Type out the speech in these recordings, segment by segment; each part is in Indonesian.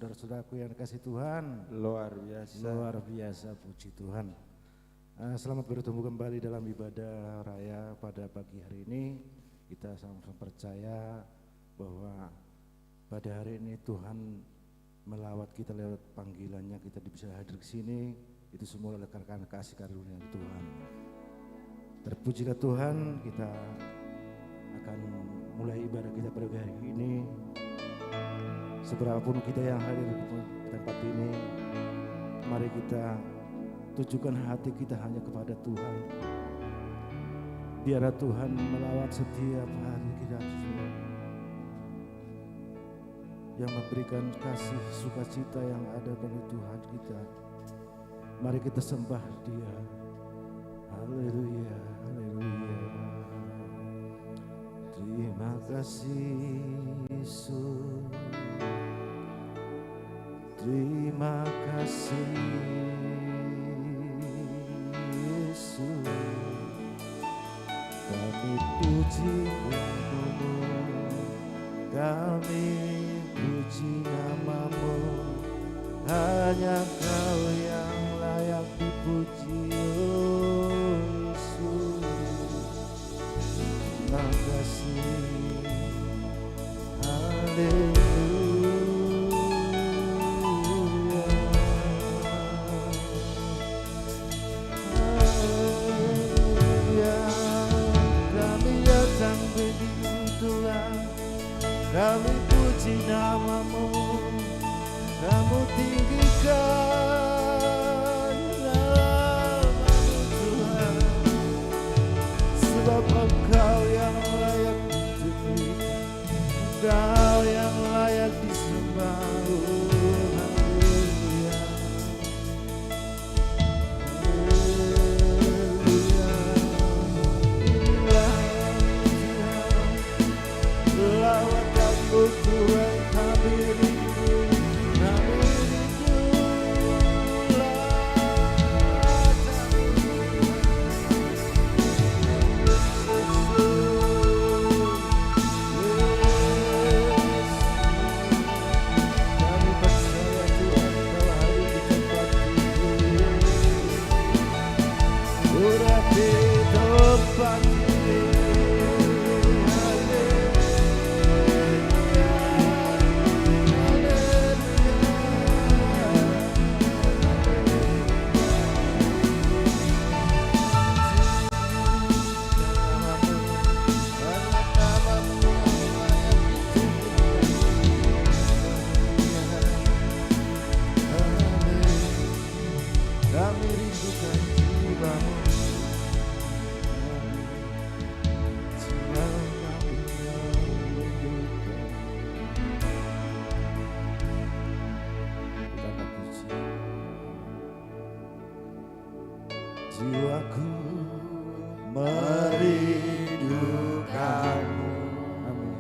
saudara-saudaraku yang dikasih Tuhan. Luar biasa. Luar biasa, puji Tuhan. Selamat bertemu kembali dalam ibadah raya pada pagi hari ini. Kita sama-sama percaya bahwa pada hari ini Tuhan melawat kita lewat panggilannya, kita bisa hadir ke sini. Itu semua oleh karena kasih karunia Tuhan. Terpujilah Tuhan, kita akan mulai ibadah kita pada hari ini. Seberapapun kita yang hadir di tempat ini, mari kita tujukan hati kita hanya kepada Tuhan. Biarlah Tuhan melawat setiap hari kita, yang memberikan kasih sukacita yang ada dari Tuhan kita. Mari kita sembah Dia. Haleluya, haleluya. Terima kasih Yesus. Terima kasih Yesus. Kami puji-Mu, kami puji nama-Mu. Hanya Kau yang layak dipuji, oh Yesus. Terima kasih. Haleluya. Kami puji nama-Mu, Kamu tinggikan nama-Mu Tuhan. Sebab Engkau yang layak diberi, Engkau yang layak disembah. Haleluya, haleluya. Inilah Tuhan, lawat Tuhan, kami rindu, kami percaya Tuhan Kau hadir di tempat ini. Urap di tempat ini. Kami rindukan jiwa-Mu, jiwa kami yang rindukan. Kita akan puji. Jiwaku merindukan-Mu, amin.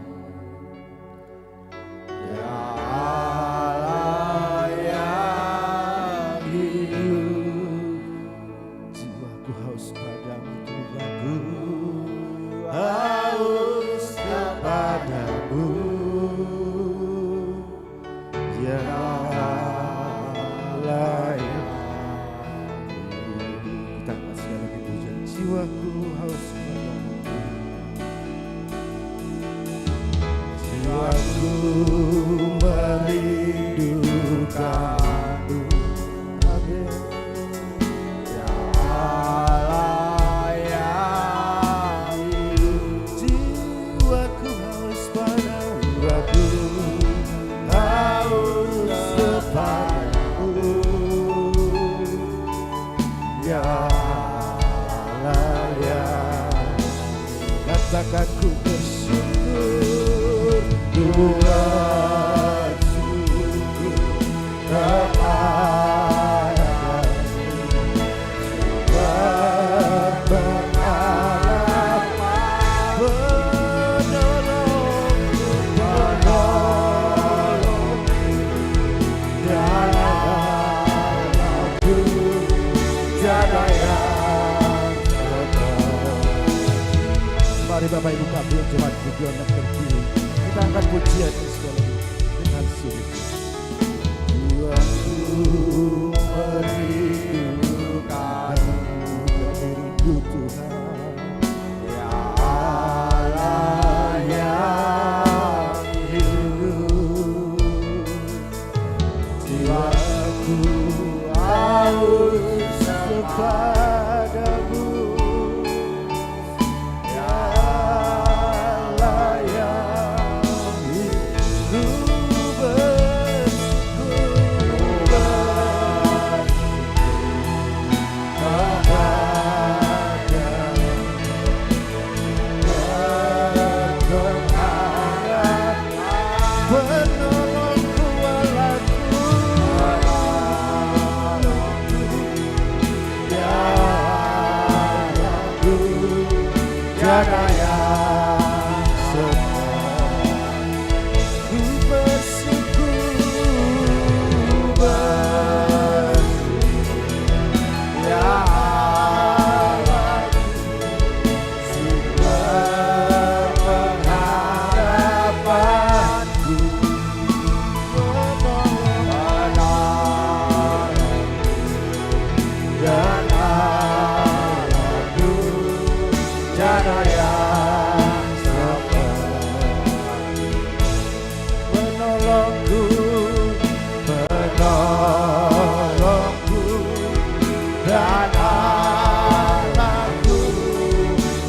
Ya Allah yang hidup, jiwaku haus padamu Tuhanku, haus kepadamu. Ya Allah yang hidup. Kita kasih lagi pujian. Jiwaku haus padamu, jiwaku merindukan-Mu. Amin. Ya Allah yang hidup, jiwaku haus padamu, aku haus kepadamu. Ya Allah yang, katakan ku bersyukur, Tuhan syukur kepadamu. Sebab pengalaman penolongku, dan aku tiada yang seperti. Mari Bapak Ibu kami jemaat Tuhan yang terpilih, kita angkat pujian sekali dengan sungguh. jiwaku haus kepadamu. Tiada yang seperti ku bersyukur ya Allah, sumber pengharapanku, dan Allahku, tiada yang seperti penolongku, penolongku, dan Allahku,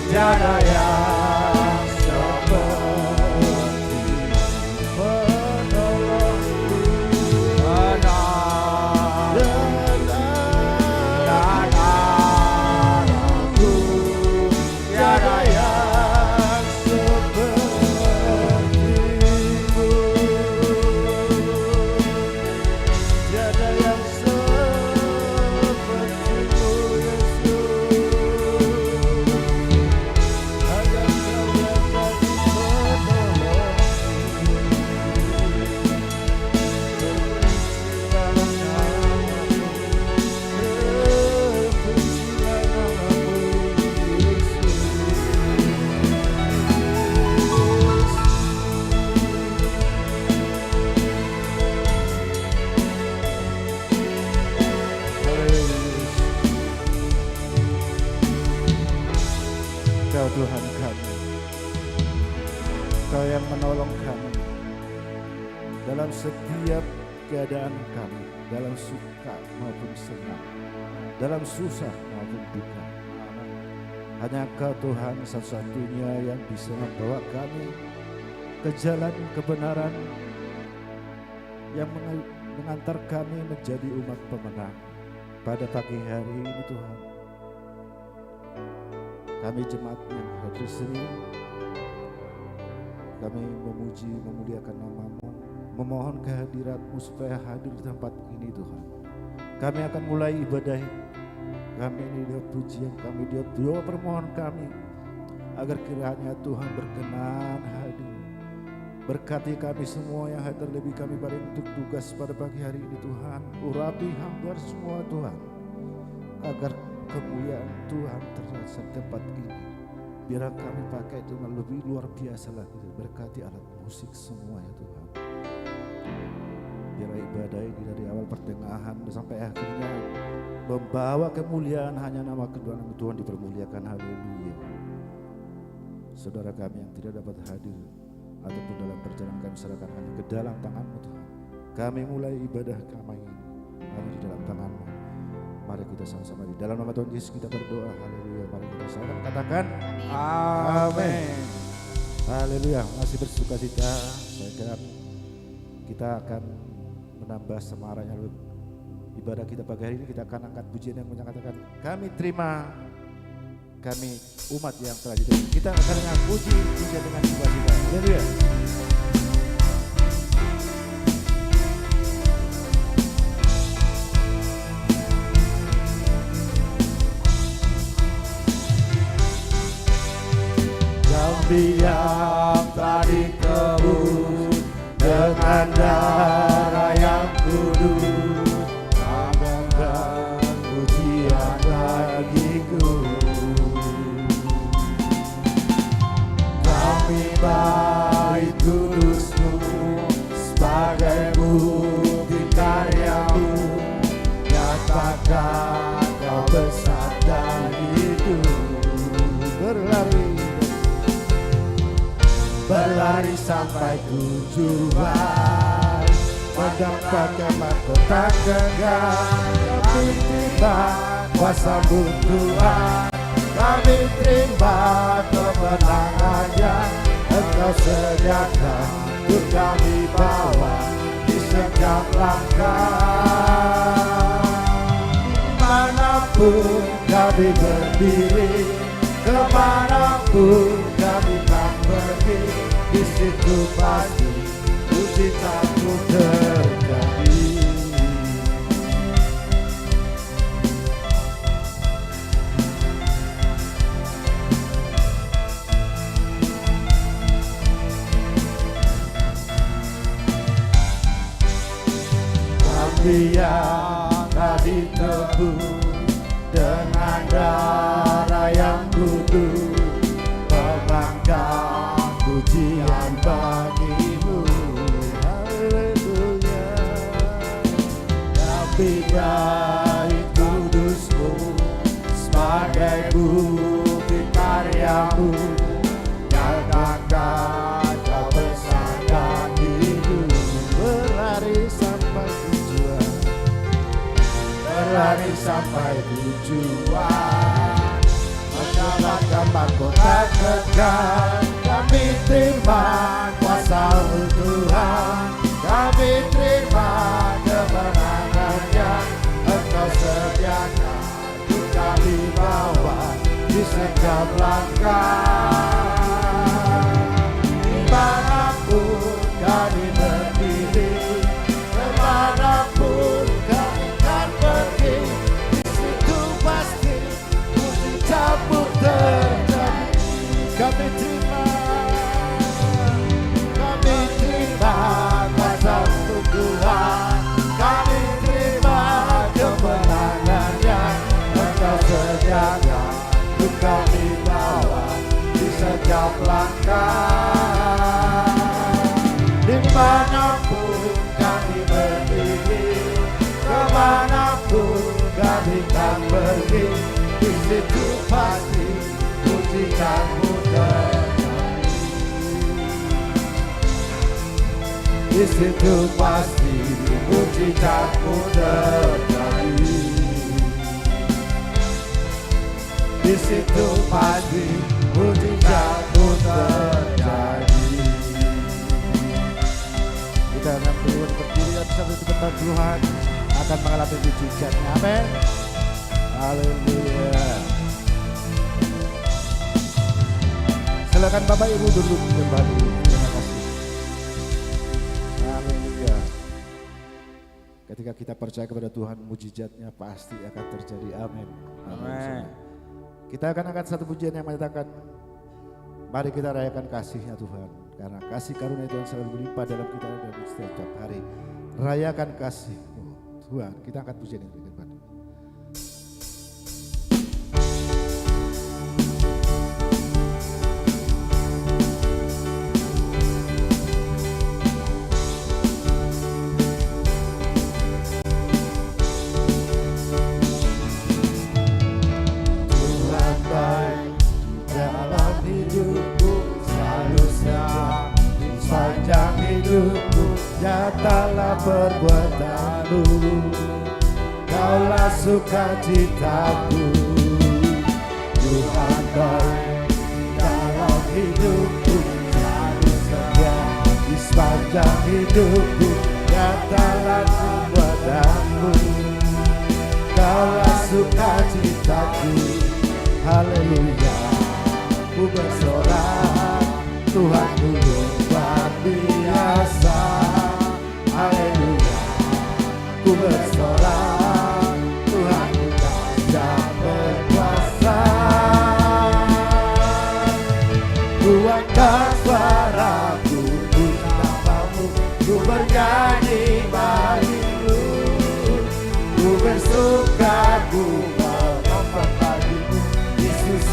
tiada yang seperti penolongku, dan Allahku, tiada yang seperti-Mu, tiada yang seperti-Mu, Yesus. Hanya Kau yang jadi penolong, terpujilah namamu, terpujilah namamu, Yesus. Kau Tuhan kami, Kau yang menolong kami dalam setiap keadaan kami, dalam suka maupun senang, dalam susah maupun duka. Hanya Kau Tuhan satu-satunya yang bisa membawa kami ke jalan kebenaran, yang mengantar kami menjadi umat pemenang. Pada pagi hari ini Tuhan, kami jemaat yang hadir sini, kami memuji, memuliakan nama-Mu, memohon kehadirat-Mu supaya hadir di tempat ini Tuhan. Kami akan mulai ibadah kami ini dengan pujian kami, dia doa permohonan kami, agar kiranya Tuhan berkenan hadir. Berkati kami semua yang hadir, lebih kami beri untuk tugas pada pagi hari ini Tuhan. Urapi hamba semua Tuhan, agar kemuliaan Tuhan terasa tempat ini. Biar kami pakai dengan lebih luar biasa lagi. Berkati alat musik semua ya Tuhan. Biar ibadah ini dari awal pertengahan sampai akhirnya membawa kemuliaan hanya nama kedua nama Tuhan dipermuliakan. Haleluya. Saudara kami yang tidak dapat hadir ataupun dalam perjalanan kami serahkan hanya ke dalam tangan-Mu Tuhan. Kami mulai ibadah kami ini hanya di dalam tangan-Mu. Mari kita sama-sama di dalam nama Tuhan Yesus kita berdoa. Haleluya. Mari kita sama katakan amin. Haleluya. Masih bersuka cita. Saya kira kita akan menambah semaraknya ibadah kita pagi hari ini. Kita akan angkat pujian yang menyatakan kami terima, kami umat yang telah diterima. Kita akan dengan pujian dengan sukacita. Haleluya. Kami yang telah ditebus dengan darah yang kudus, tambahkan pujian bagiku. Kami bait kudus-Mu sebagai bukti karya-Mu, nyatakan Kau besar dan hidup. Berlari sampai tujuan, mendapatkan mahkota kekal. Kami terima kuasa-Mu Tuhan, kami terima kemenangannya Engkau sediakan untuk kami bawa di setiap langkah. Dimanapun kami berdiri, kemanapun kami tak pergi, di situ pasti mujizat-Mu terjadi. Kami yang tadi ditebus dengan darah yang kudus, membangkang pujian bagi-Mu. Haleluya. Kami dari kudus-Mu sebagai bukti karya-Mu, nyatakan Kau bersama hidup, berlari sampai tujuan, berlari sampai tujuan, mendapatkan mahkota kekal. Kami terima kuasa-Mu Tuhan, kami terima kemenangannya Engkau sediakan untuk kami bawa di setiap langkah. Dimanapun kami berdiri, kemanapun kami kan pergi, di situ pasti mujizat-Mu terjadi. Kami terima kuasa-Mu Tuhan, kami terima kemenangannya Engkau sediakan untuk kami bawa di setiap langkah. Dimanapun kami berdiri, kemanapun kami kan pergi, di situ pasti mujizat-Mu terjadi. Di situ pasti mujizat-Mu terjadi. Di situ pasti mujizat-Mu terjadi. Kita akan berdiri dan sampai tempat Tuhan akan mengalami mujizatnya. Amin. Haleluya. Silakan Bapak Ibu duduk kembali. Terima kasih. Haleluya. Ketika kita percaya kepada Tuhan, mujizatnya pasti akan terjadi. Amin. Amin. Kita akan angkat satu pujian yang menyatakan, mari kita rayakan kasih-Nya Tuhan, karena kasih karunia Tuhan selalu berlimpah dalam kita dan setiap hari. Rayakan kasih-Mu Tuhan. Kita angkat pujian itu ke depan. Nyatalah perbuatan-Mu, Kaulah sukacitaku. Tuhan baik dalam hidupku, selalu setia di sepanjang hidupku. Nyatalah perbuatan-Mu, Kaulah sukacitaku. Haleluya. Ku bersorak, Tuhanku luar biasa. Haleluya. Ku bersorak, Tuhanku dahsyat berkuasa. Ku angkat suaraku, puji nama-Mu, ku bernyanyi bagi-Mu. Ku bersuka, ku mengampar bagi-Mu, Yesus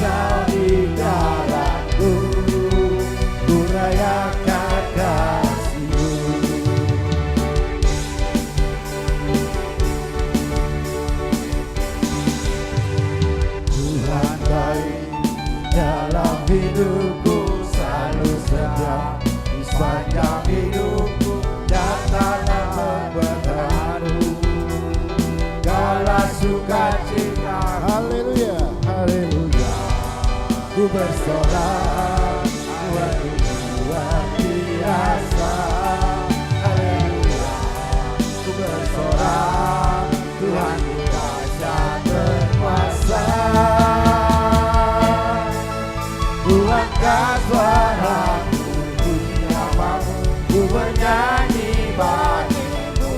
di dalamku. Ku rayakan kasih-Mu. sukacita. Haleluya, haleluya. Ku bersorak, Tuhan luar biasa. Haleluya. Ku bersorak, Tuhan dahsyat berkuasa. Ku angkat suaraku, bunyi namamu, ku bernyanyi bagimu.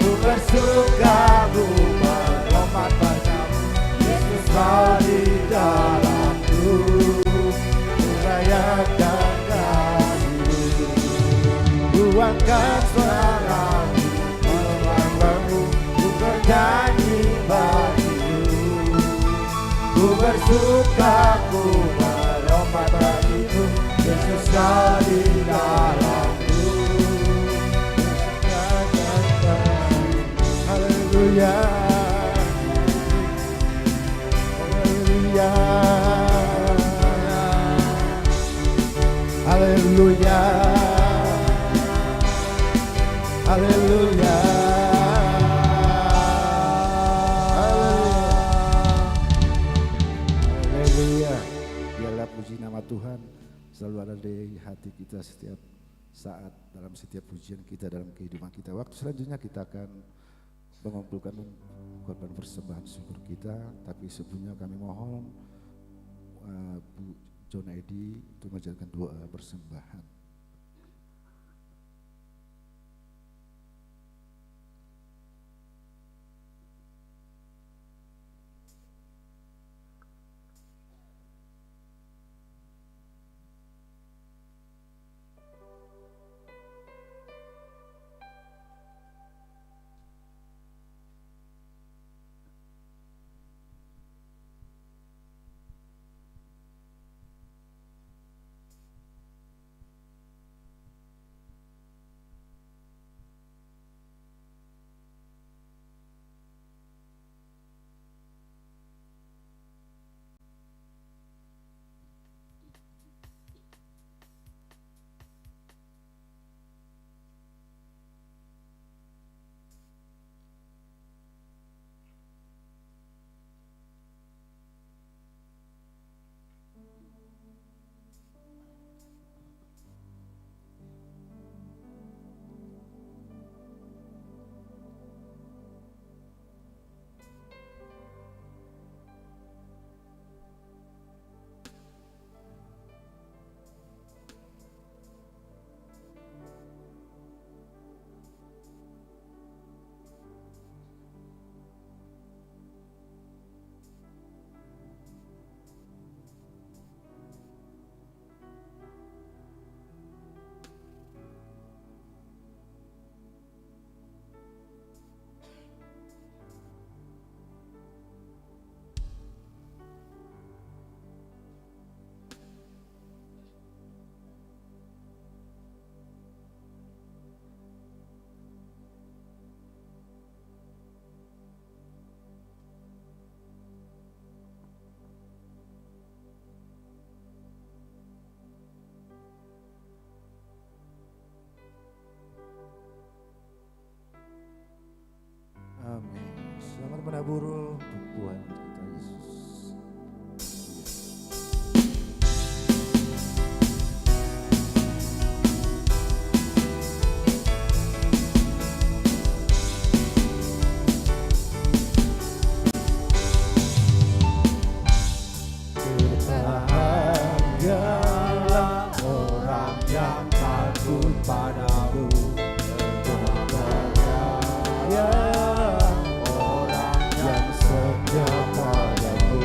Ku bersuka, ku melompat padamu, Yesus kau di dalamku. Ku rayakan kasih-Mu. Ku angkat suaraku, menyembahmu, ku bernyanyi bagimu. Ku bersuka, ku melompat bagimu, Yesus kau di dalamku. Haleluya, haleluya, haleluya, haleluya. Haleluya. Biarlah puji nama Tuhan selalu ada di hati kita setiap saat, dalam setiap pujian kita, dalam kehidupan kita. Waktu selanjutnya kita akan mengumpulkan korban persembahan syukur kita, tapi sebelumnya kami mohon Bu John Edi untuk menjalankan doa persembahan. Amin. Selamat menabur untuk Tuhan kita Yesus. Berbahagialah orang yang takut padamu. Berbahagia orang yang setia padamu.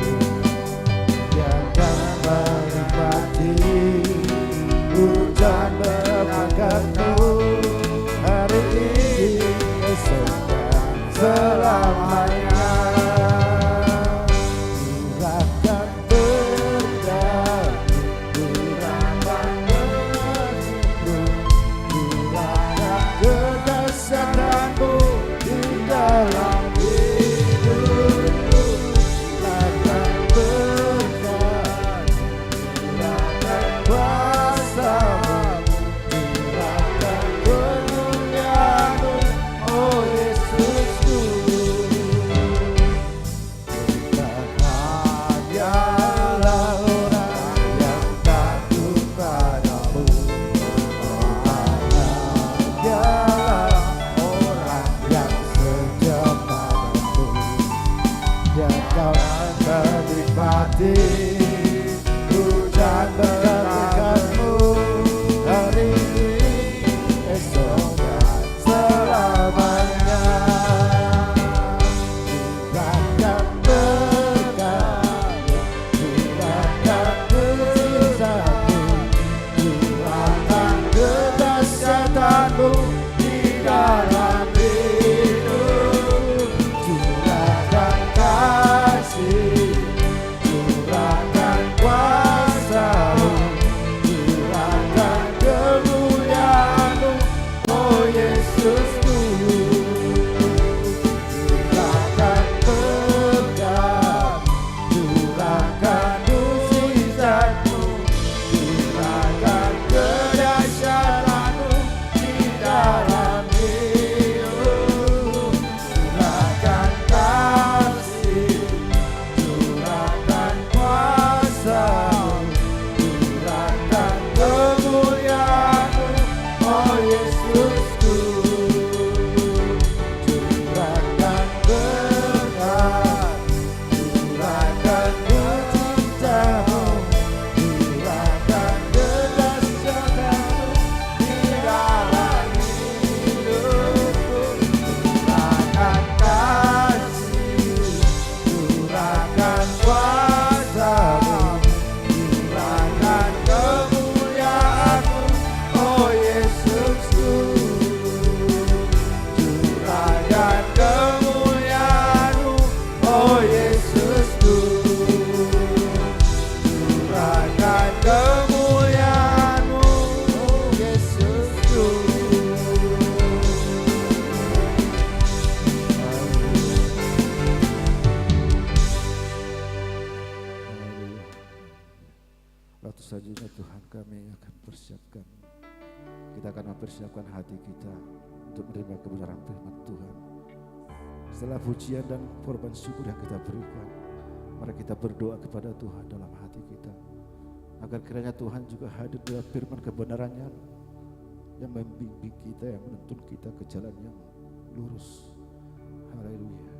Selanjutnya Tuhan kami akan persiapkan, kita akan mempersiapkan hati kita untuk menerima kebenaran firman Tuhan. Setelah pujian dan korban syukur yang kita berikan, mari kita berdoa kepada Tuhan dalam hati kita, agar kiranya Tuhan juga hadir dalam firman kebenarannya yang membimbing kita, yang menuntun kita ke jalan yang lurus. Haleluya.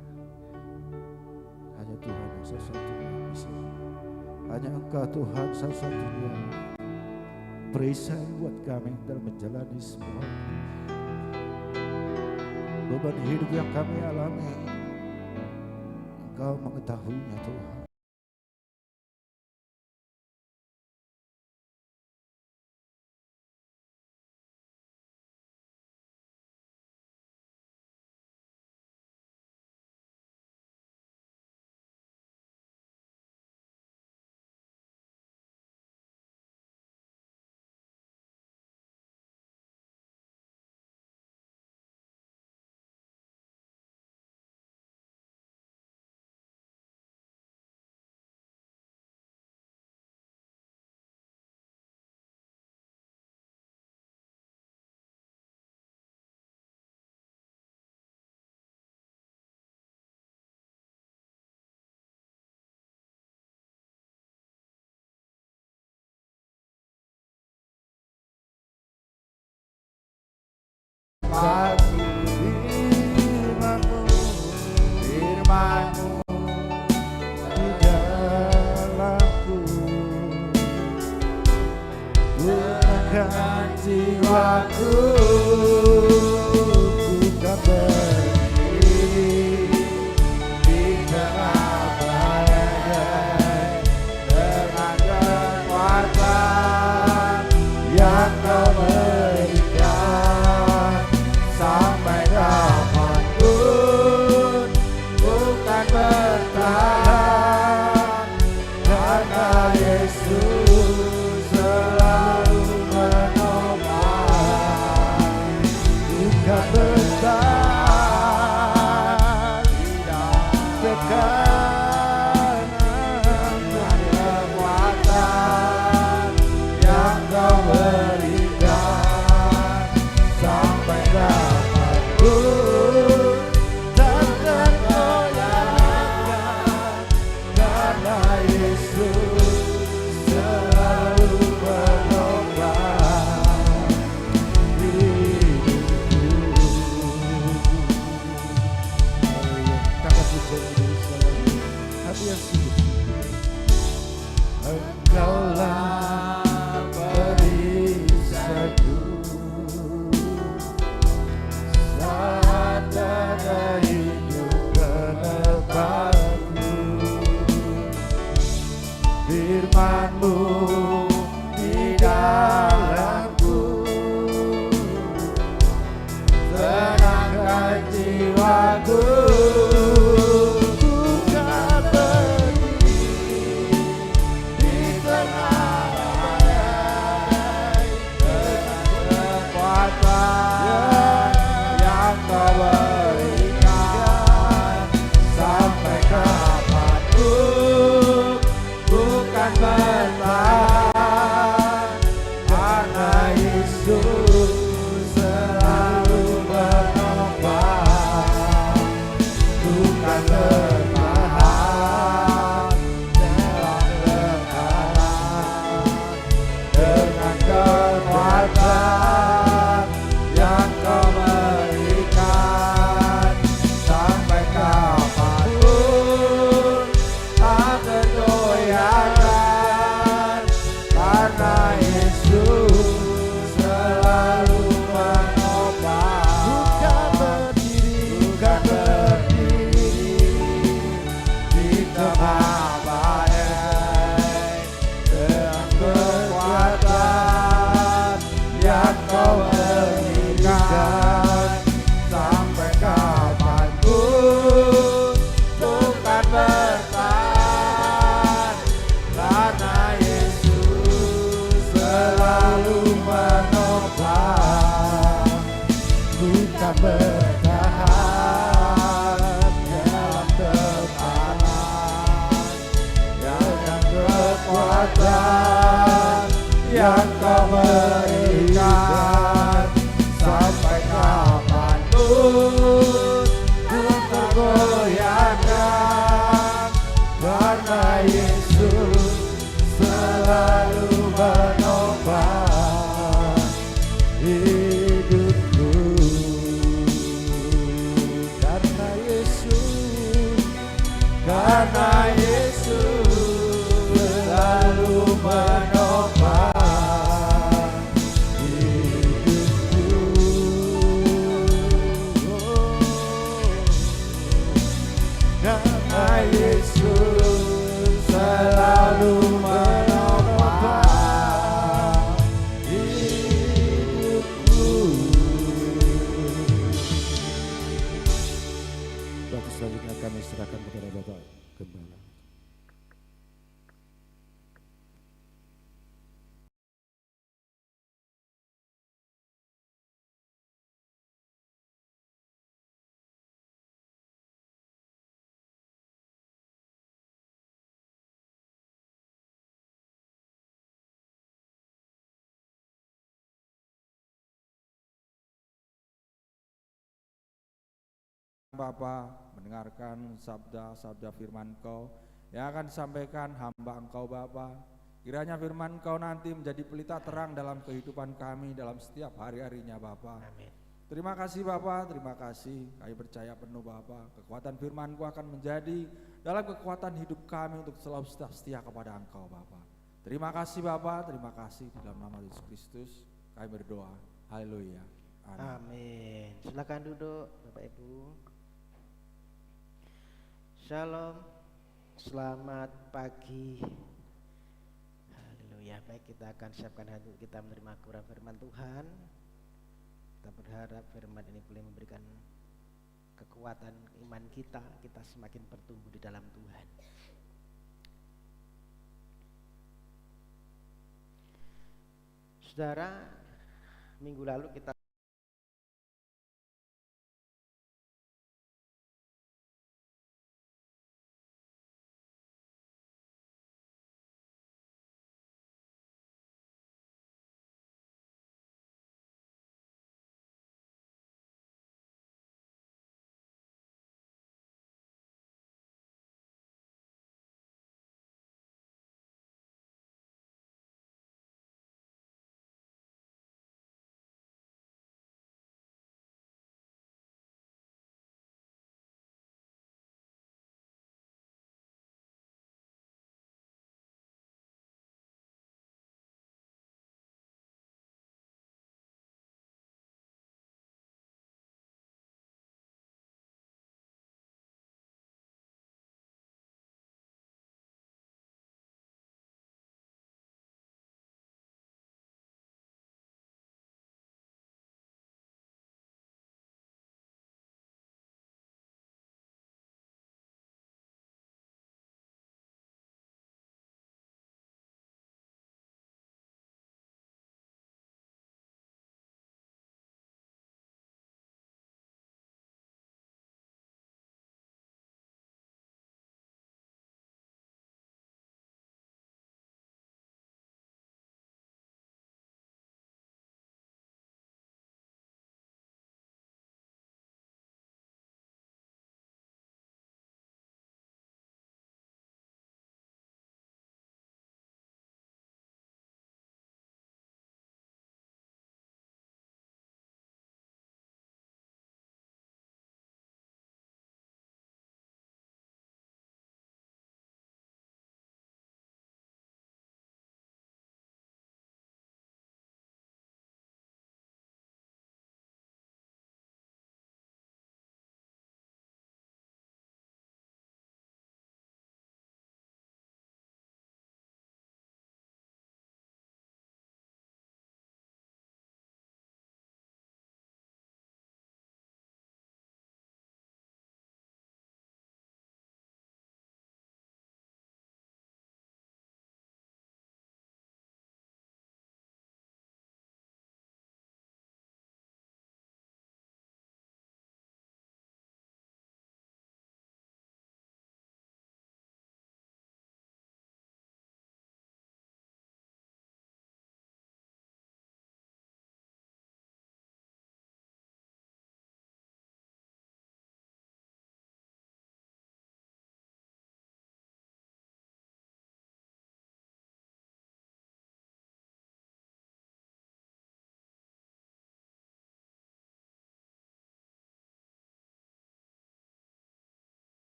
Hanya Tuhan yang satu-satunya bisa. Hanya Engkau Tuhan satu-satunya perisai buat kami dalam menjalani semua beban hidup yang kami alami. Engkau mengetahuinya Tuhan. Aku firman-Mu, firman-Mu di dalamku, gunakan jiwaku, ku kan berdiri di tengah badai dengan kekuatan yang Kau berikan. Sampai kapanpun bukan bertahan, karena Yesus selalu menopang. Bukan bertahan, karena Yesus selalu menopang hidupku. Karena Yesus selalu menopang hidupku. Waktu selanjutnya kami serahkan kepada Bapak Gembala. Bapa mendengarkan sabda-sabda firman Kau yang akan disampaikan hamba Engkau Bapa. Kiranya firman Kau nanti menjadi pelita terang dalam kehidupan kami dalam setiap hari-harinya Bapa. Amin. Terima kasih Bapa, terima kasih. Kami percaya penuh Bapa, kekuatan firman-Ku akan menjadi dalam kekuatan hidup kami untuk selalu setia kepada Engkau Bapa. Terima kasih Bapa, terima kasih. Di dalam nama Yesus Kristus kami berdoa. Haleluya. Amin. Amin. Silakan duduk Bapak Ibu. Shalom. Selamat pagi. Haleluya. Baik, kita akan siapkan hati kita menerima Quran firman Tuhan. Kita berharap firman ini boleh memberikan kekuatan iman kita semakin bertumbuh di dalam Tuhan. Saudara, minggu lalu kita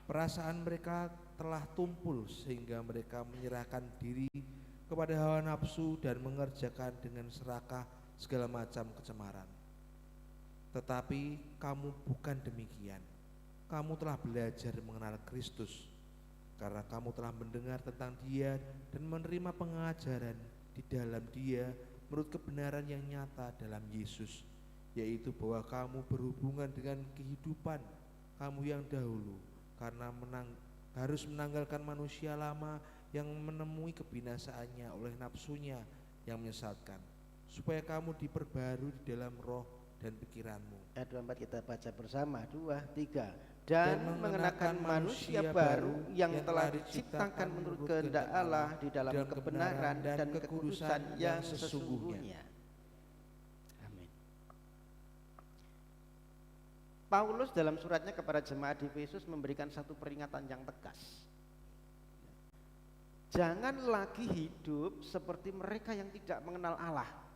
Perasaan mereka telah tumpul sehingga mereka menyerahkan diri kepada hawa nafsu dan mengerjakan dengan serakah segala macam kecemaran. Tetapi kamu bukan demikian. Kamu telah belajar mengenal Kristus, karena kamu telah mendengar tentang Dia dan menerima pengajaran di dalam Dia menurut kebenaran yang nyata dalam Yesus, yaitu bahwa kamu berhubungan dengan kehidupan kamu yang dahulu, karena harus menanggalkan manusia lama yang menemui kebinasaannya oleh nafsunya yang menyesatkan, supaya kamu diperbarui di dalam roh dan pikiranmu. Ayat 24 kita baca bersama, 2, 3. Dan mengenakan manusia baru yang telah diciptakan menurut kehendak Allah di dalam kebenaran dan kekudusan yang sesungguhnya. Amin. Paulus dalam suratnya kepada jemaat di Efesus memberikan satu peringatan yang tegas. Jangan lagi hidup seperti mereka yang tidak mengenal Allah.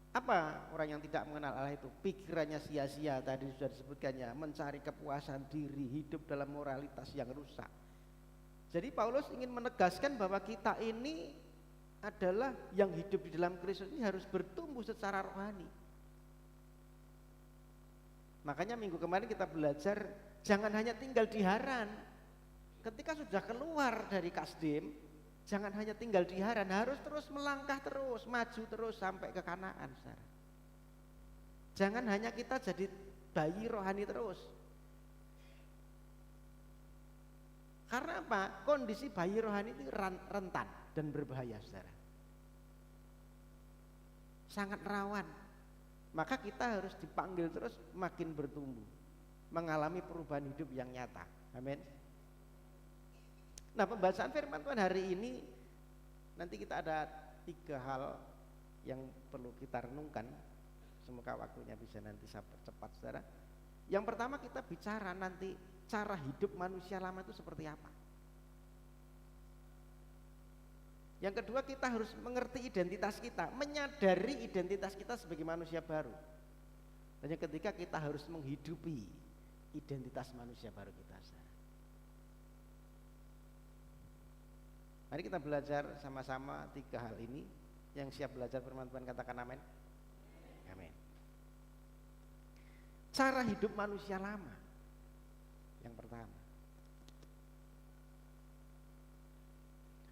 Apa orang yang tidak mengenal Allah itu? Pikirannya sia-sia, tadi sudah disebutkannya, mencari kepuasan diri, hidup dalam moralitas yang rusak. Jadi Paulus ingin menegaskan bahwa kita ini adalah yang hidup di dalam Kristus ini harus bertumbuh secara rohani. Makanya minggu kemarin kita belajar jangan hanya tinggal di Haran. Ketika sudah keluar dari Kasdim, jangan hanya tinggal di Haran, harus terus melangkah terus, maju terus sampai ke Kanaan. Saudara. Jangan hanya kita jadi bayi rohani terus. Karena apa? Kondisi bayi rohani itu rentan dan berbahaya, saudara. Sangat rawan. Maka kita harus dipanggil terus makin bertumbuh, mengalami perubahan hidup yang nyata. Amin. Nah, pembacaan firman Tuhan hari ini nanti kita ada 3 hal yang perlu kita renungkan. Semoga waktunya bisa nanti cepat, saudara. Yang pertama kita bicara nanti cara hidup manusia lama itu seperti apa. Yang kedua kita harus mengerti identitas kita, menyadari identitas kita sebagai manusia baru. Dan yang ketiga kita harus menghidupi identitas manusia baru kita, saudara. Mari kita belajar sama-sama 3 hal ini. Yang siap belajar firman Tuhan katakan amin. Amin. Cara hidup manusia lama. Yang pertama.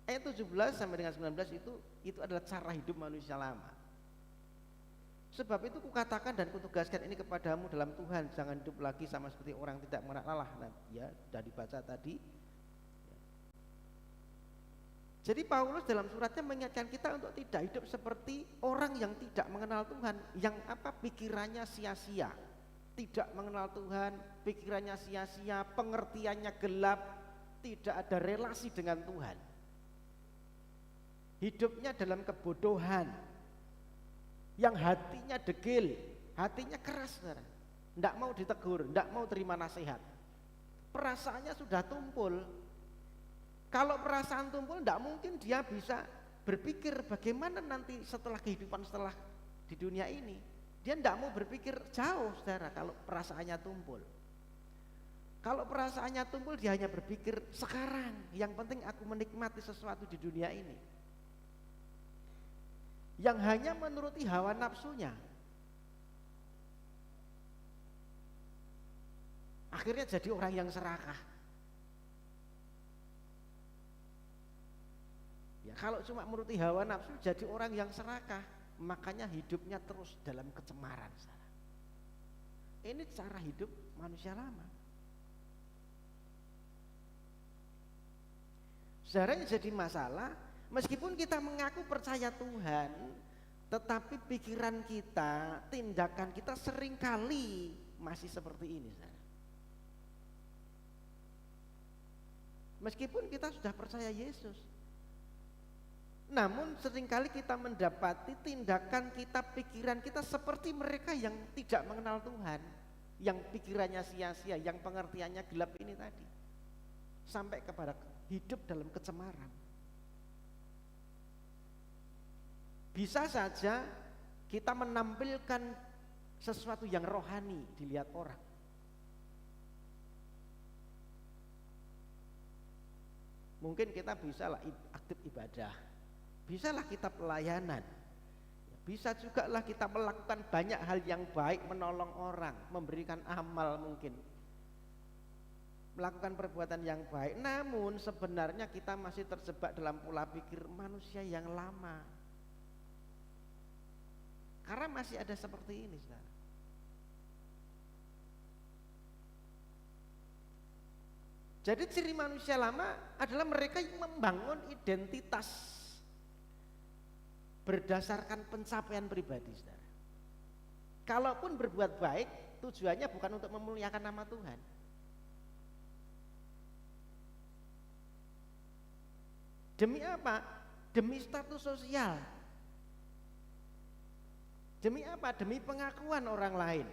Ayat 17 sampai dengan 19 itu adalah cara hidup manusia lama. Sebab itu kukatakan dan kutugaskan ini kepadamu dalam Tuhan, jangan hidup lagi sama seperti orang tidak mengenal Allah. Nah, ya sudah dibaca tadi. Jadi Paulus dalam suratnya mengingatkan kita untuk tidak hidup seperti orang yang tidak mengenal Tuhan, yang pikirannya sia-sia, tidak mengenal Tuhan, pikirannya sia-sia, pengertiannya gelap, tidak ada relasi dengan Tuhan. Hidupnya dalam kebodohan, yang hatinya degil, hatinya keras, saudara. Tidak mau ditegur, tidak mau terima nasihat. Perasaannya sudah tumpul. Kalau perasaan tumpul, tidak mungkin dia bisa berpikir bagaimana nanti setelah kehidupan setelah di dunia ini. Dia tidak mau berpikir jauh, saudara, kalau perasaannya tumpul. Kalau perasaannya tumpul, dia hanya berpikir sekarang, yang penting aku menikmati sesuatu di dunia ini. Yang hanya menuruti hawa nafsunya. Akhirnya jadi orang yang serakah. Ya, kalau cuma menuruti hawa nafsu jadi orang yang serakah, makanya hidupnya terus dalam kecemaran. Ini cara hidup manusia lama. Saudara, yang jadi masalah, meskipun kita mengaku percaya Tuhan, tetapi pikiran kita, tindakan kita seringkali masih seperti ini, saudara. Meskipun kita sudah percaya Yesus, namun seringkali kita mendapati tindakan kita, pikiran kita seperti mereka yang tidak mengenal Tuhan, yang pikirannya sia-sia, yang pengertiannya gelap ini tadi, sampai kepada hidup dalam kecemaran. Bisa saja kita menampilkan sesuatu yang rohani dilihat orang, Mungkin kita bisalah aktif ibadah, bisalah kita pelayanan, bisa juga lah kita melakukan banyak hal yang baik, menolong orang, memberikan amal mungkin, melakukan perbuatan yang baik. Namun sebenarnya kita masih terjebak dalam pola pikir manusia yang lama. Karena masih ada seperti ini, saudara. Jadi ciri manusia lama adalah mereka yang membangun identitas berdasarkan pencapaian pribadi, saudara. Kalaupun berbuat baik, tujuannya bukan untuk memuliakan nama Tuhan. Demi apa? Demi status sosial. Demi apa? Demi pengakuan orang lain.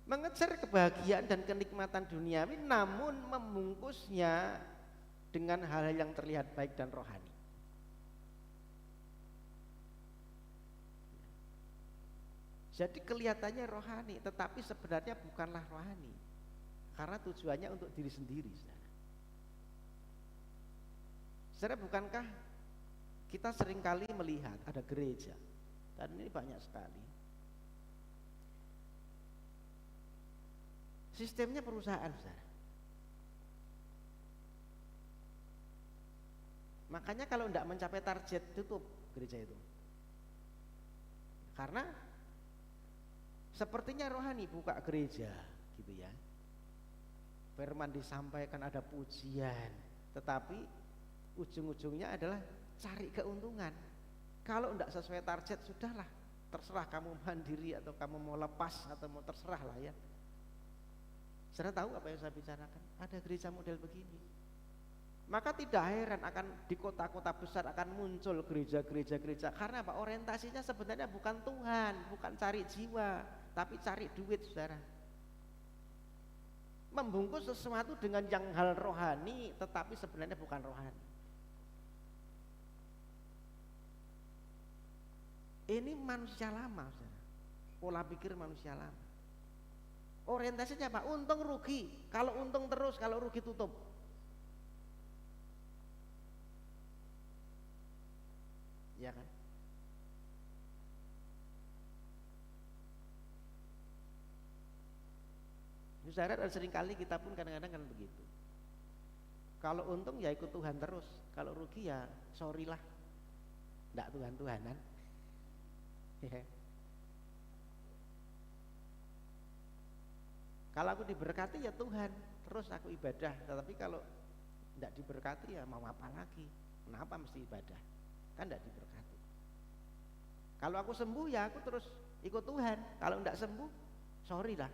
Mengejar kebahagiaan dan kenikmatan duniawi, namun membungkusnya dengan hal-hal yang terlihat baik dan rohani. Jadi kelihatannya rohani, tetapi sebenarnya bukanlah rohani, karena tujuannya untuk diri sendiri. Saudara, bukankah kita seringkali melihat ada gereja, dan ini banyak sekali, sistemnya perusahaan, saudara. Makanya kalau tidak mencapai target, tutup gereja itu. Karena sepertinya rohani, buka gereja gitu ya, firman disampaikan, ada pujian, tetapi ujung-ujungnya adalah cari keuntungan. Kalau tidak sesuai target, sudahlah, terserah kamu mandiri atau kamu mau lepas atau mau terserah lah ya. Saudara tahu apa yang saya bicarakan? Ada gereja model begini. Maka tidak heran akan di kota-kota besar akan muncul gereja-gereja, karena apa? Orientasinya sebenarnya bukan Tuhan, bukan cari jiwa, tapi cari duit, saudara. Membungkus sesuatu dengan yang hal rohani, tetapi sebenarnya bukan rohani. Ini manusia lama, saudara. Pola pikir manusia lama. Orientasinya apa? Untung rugi. Kalau untung terus, kalau rugi tutup. Ya kan? Saudara, dan seringkali kita pun kadang-kadang kan begitu. Kalau untung ya ikut Tuhan terus, kalau rugi ya sorry lah, enggak Tuhan-Tuhanan. Ya. Kalau aku diberkati ya Tuhan, terus aku ibadah. Tetapi kalau tidak diberkati ya mau apa lagi? Kenapa mesti ibadah? Kan tidak diberkati. Kalau aku sembuh ya aku terus ikut Tuhan. Kalau tidak sembuh, sorry lah.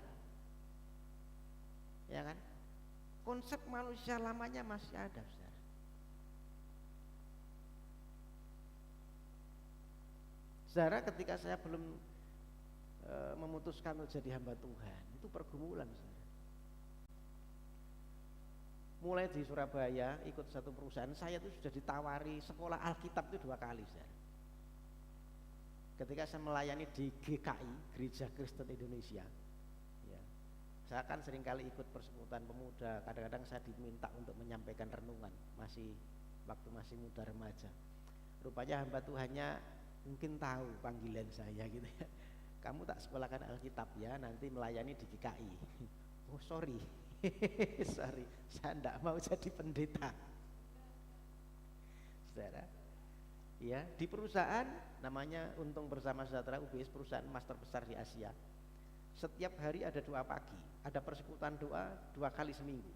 Ya kan? Konsep manusia lamanya masih ada, saudara. Saudara, ketika saya belum memutuskan untuk jadi hamba Tuhan, itu pergumulan, saudara. Mulai di Surabaya ikut satu perusahaan, saya itu sudah ditawari sekolah Alkitab itu 2 kali, saudara. Ketika saya melayani di GKI, Gereja Kristen Indonesia, ya, saya kan seringkali ikut persekutuan pemuda. Kadang-kadang saya diminta untuk menyampaikan renungan, waktu masih muda remaja. Rupanya hamba Tuhannya mungkin tahu panggilan saya gitu ya. Kamu tak sekolahkan Alkitab ya, nanti melayani di GKI. Oh sorry, sorry, saya tidak mau jadi pendeta. Saudara, ya, di perusahaan namanya Untung Bersama Sejahtera UBS, perusahaan emas terbesar di Asia. Setiap hari ada doa pagi, ada persekutuan doa 2 kali seminggu.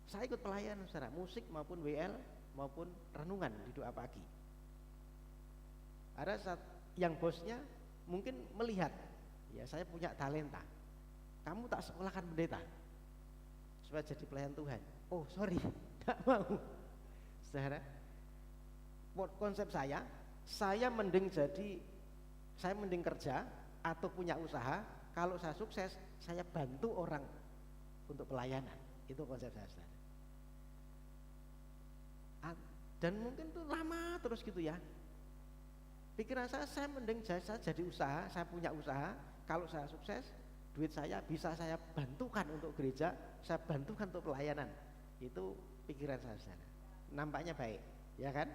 Saya ikut pelayanan, saudara, musik maupun WL maupun renungan di doa pagi. Ada saat yang bosnya mungkin melihat, ya saya punya talenta, kamu tak sekolahkan pendeta supaya jadi pelayan Tuhan. Oh sorry, tidak mau. Saudara, konsep saya mending kerja atau punya usaha. Kalau saya sukses, saya bantu orang untuk pelayanan. Itu konsep saya, saudara. Dan mungkin itu lama terus gitu ya. Pikiran saya mending saya jadi usaha, saya punya usaha. Kalau saya sukses, duit saya bisa saya bantukan untuk gereja, saya bantukan untuk pelayanan. Itu pikiran saya, saudara. Nampaknya baik, ya kan?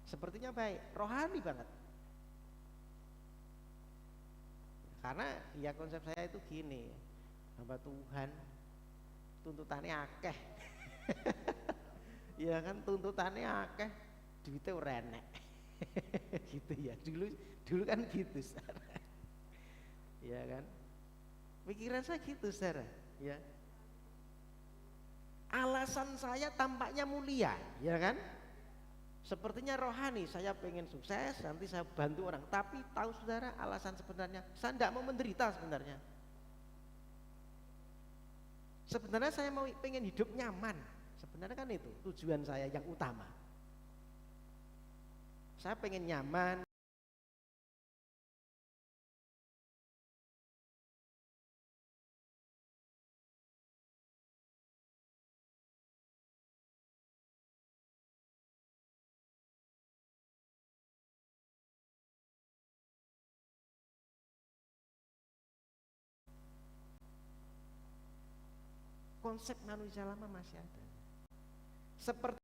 Sepertinya baik, rohani banget. Karena ya konsep saya itu gini, hamba Tuhan tuntutannya akeh. Ya kan, tuntutannya akeh, duitnya ora enek. Gitu ya. Dulu kan gitu, saudara. Ya kan? Pikiran saya gitu, saudara, ya. Alasan saya tampaknya mulia, ya kan? Sepertinya rohani, saya pengen sukses, nanti saya bantu orang. Tapi tahu saudara, alasan sebenarnya saya tidak mau menderita sebenarnya. Sebenarnya saya mau pengen hidup nyaman. Sebenarnya kan itu tujuan saya yang utama. Saya pengen nyaman. Konsep manusia lama masih ada. Seperti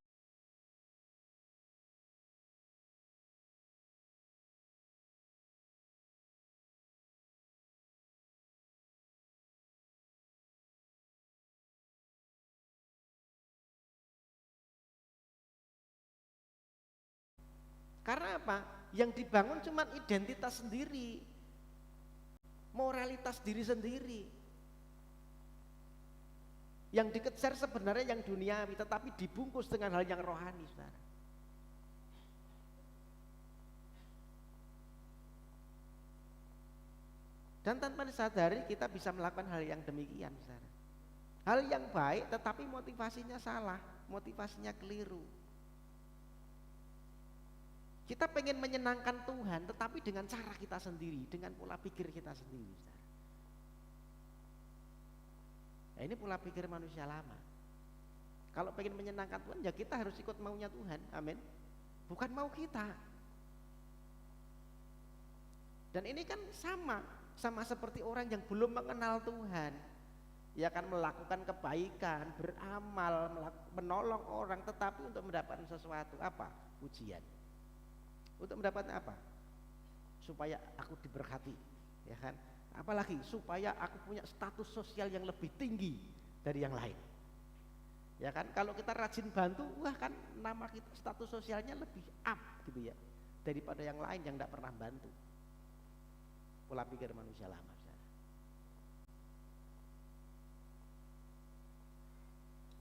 karena apa? Yang dibangun cuma identitas sendiri, moralitas diri sendiri. Yang dikejar sebenarnya yang duniawi, tetapi dibungkus dengan hal yang rohani, saudara. Dan tanpa disadari kita bisa melakukan hal yang demikian, saudara. Hal yang baik tetapi motivasinya salah, motivasinya keliru. Kita pengen menyenangkan Tuhan tetapi dengan cara kita sendiri, dengan pola pikir kita sendiri, saudara. Nah, ini pola pikir manusia lama. Kalau pengen menyenangkan Tuhan, ya kita harus ikut maunya Tuhan, amin. Bukan mau kita. Dan ini kan sama seperti orang yang belum mengenal Tuhan. Ya kan, melakukan kebaikan, beramal, menolong orang, tetapi untuk mendapatkan sesuatu, apa? Pujian. Untuk mendapatkan apa? Supaya aku diberkati, ya kan? Apalagi supaya aku punya status sosial yang lebih tinggi dari yang lain. Ya kan, kalau kita rajin bantu, wah kan nama kita, status sosialnya lebih up gitu ya, daripada yang lain yang tidak pernah bantu. Pola pikir manusia lama.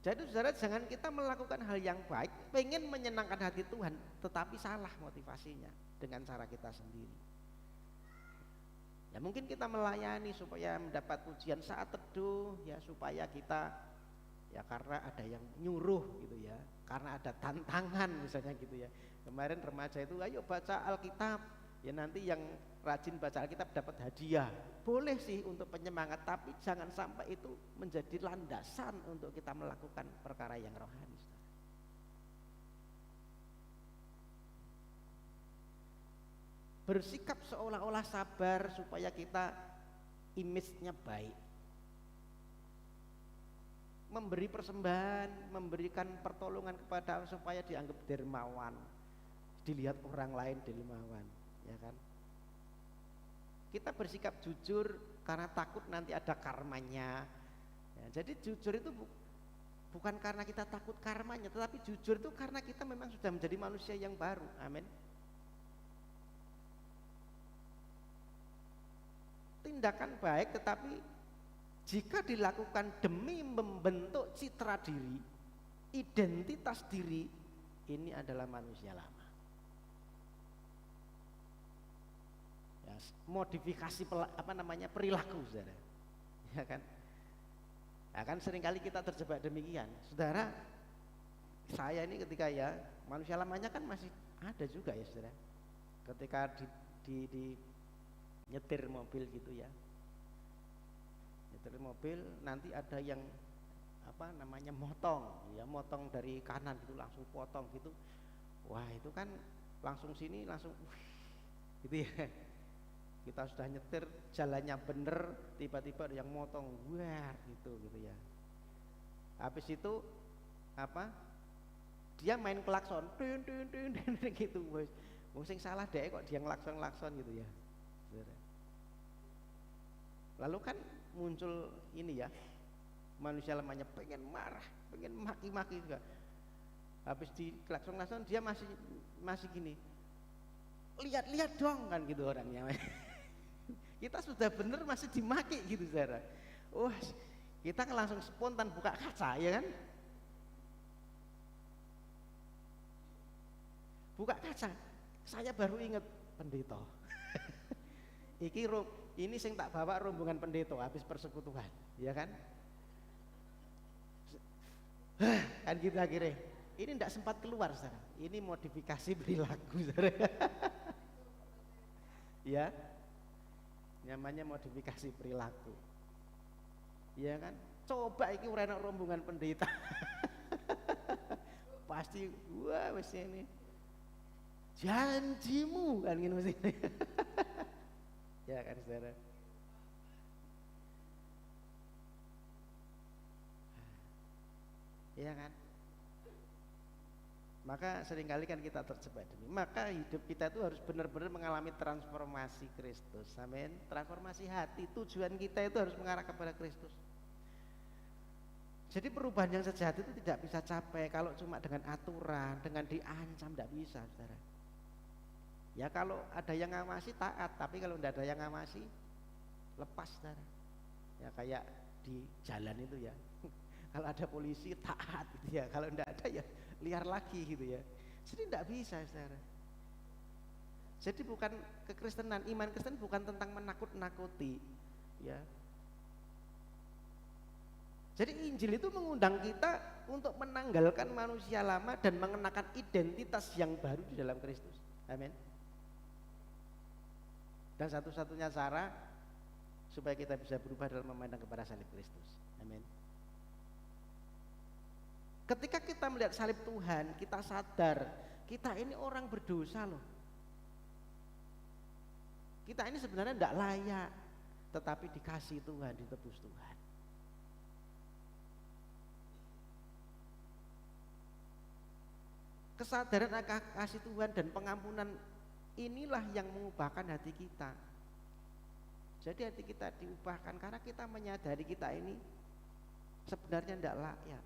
Jadi saudara, jangan kita melakukan hal yang baik, pengen menyenangkan hati Tuhan, tetapi salah motivasinya dengan cara kita sendiri. Ya mungkin kita melayani supaya mendapat pujian saat teduh, ya supaya kita, ya karena ada yang nyuruh gitu ya, karena ada tantangan misalnya gitu ya. Kemarin remaja itu, ayo baca Alkitab, ya nanti yang rajin baca Alkitab dapat hadiah. Boleh sih untuk penyemangat, tapi jangan sampai itu menjadi landasan untuk kita melakukan perkara yang rohani. Bersikap seolah-olah sabar supaya kita image-nya baik. Memberi persembahan, memberikan pertolongan kepada supaya dianggap dermawan, dilihat orang lain dermawan, ya kan? Kita bersikap jujur karena takut nanti ada karmanya. Ya, jadi jujur itu bukan karena kita takut karmanya, tetapi jujur itu karena kita memang sudah menjadi manusia yang baru. Amin. Tindakan baik tetapi jika dilakukan demi membentuk citra diri, identitas diri, ini adalah manusia lama. Ya, modifikasi perilaku, saudara. Ya kan? Ya kan seringkali kita terjebak demikian. Saudara, saya ini ketika ya manusia lamanya kan masih ada juga ya, saudara. Ketika di nyetir mobil gitu ya, nyetir mobil nanti ada yang motong dari kanan gitu, langsung potong gitu. Wah itu kan langsung sini langsung gitu ya, kita sudah nyetir jalannya bener, tiba-tiba ada yang motong, wah gitu ya. Habis itu apa? Dia main klakson, tin gitu, bos. Wong sing salah deh kok dia ngelakson gitu ya. Lalu kan muncul ini ya, manusia lemahnya pengen marah, pengen maki-maki juga. Habis di klakson dia masih gini, lihat dong kan gitu orangnya. Kita sudah bener masih dimaki gitu saudara. Wah, kita langsung spontan buka kaca ya kan. Buka kaca, saya baru inget pendeta. Ini sing tak bawa rombongan pendeta habis persekutuan, ya kan? Kan gitu akhirnya. Ini tidak sempat keluar, saudara. Ini modifikasi perilaku, saudara. Ya, namanya modifikasi perilaku. Ya kan? Coba iki ora ana rombongan pendeta. Pasti wah wis ini. Janjimu kan gini mesti. Ya kan saudara. Ya kan. Maka seringkali kan kita terjebak demi. Maka hidup kita itu harus benar-benar mengalami transformasi Kristus. Amin. Transformasi hati. Tujuan kita itu harus mengarah kepada Kristus. Jadi perubahan yang sejati itu tidak bisa capai kalau cuma dengan aturan, dengan diancam, tidak bisa, saudara. Ya kalau ada yang ngawasi taat, tapi kalau tidak ada yang ngawasi lepas, saudara. Ya kayak di jalan itu ya. Kalau ada polisi taat gitu ya, kalau tidak ada ya liar lagi gitu ya. Jadi tidak bisa, saudara. Jadi bukan kekristenan, iman Kristen bukan tentang menakut-nakuti, ya. Jadi Injil itu mengundang kita untuk menanggalkan manusia lama dan mengenakan identitas yang baru di dalam Kristus. Amin. Dan satu-satunya cara supaya kita bisa berubah dalam memandang kepada salib Kristus. Amin. Ketika kita melihat salib Tuhan, kita sadar kita ini orang berdosa loh. Kita ini sebenarnya tidak layak, tetapi dikasih Tuhan, ditebus Tuhan. Kesadaran akan kasih Tuhan dan pengampunan inilah yang mengubahkan hati kita. Jadi hati kita diubahkan karena kita menyadari kita ini sebenarnya tidak layak.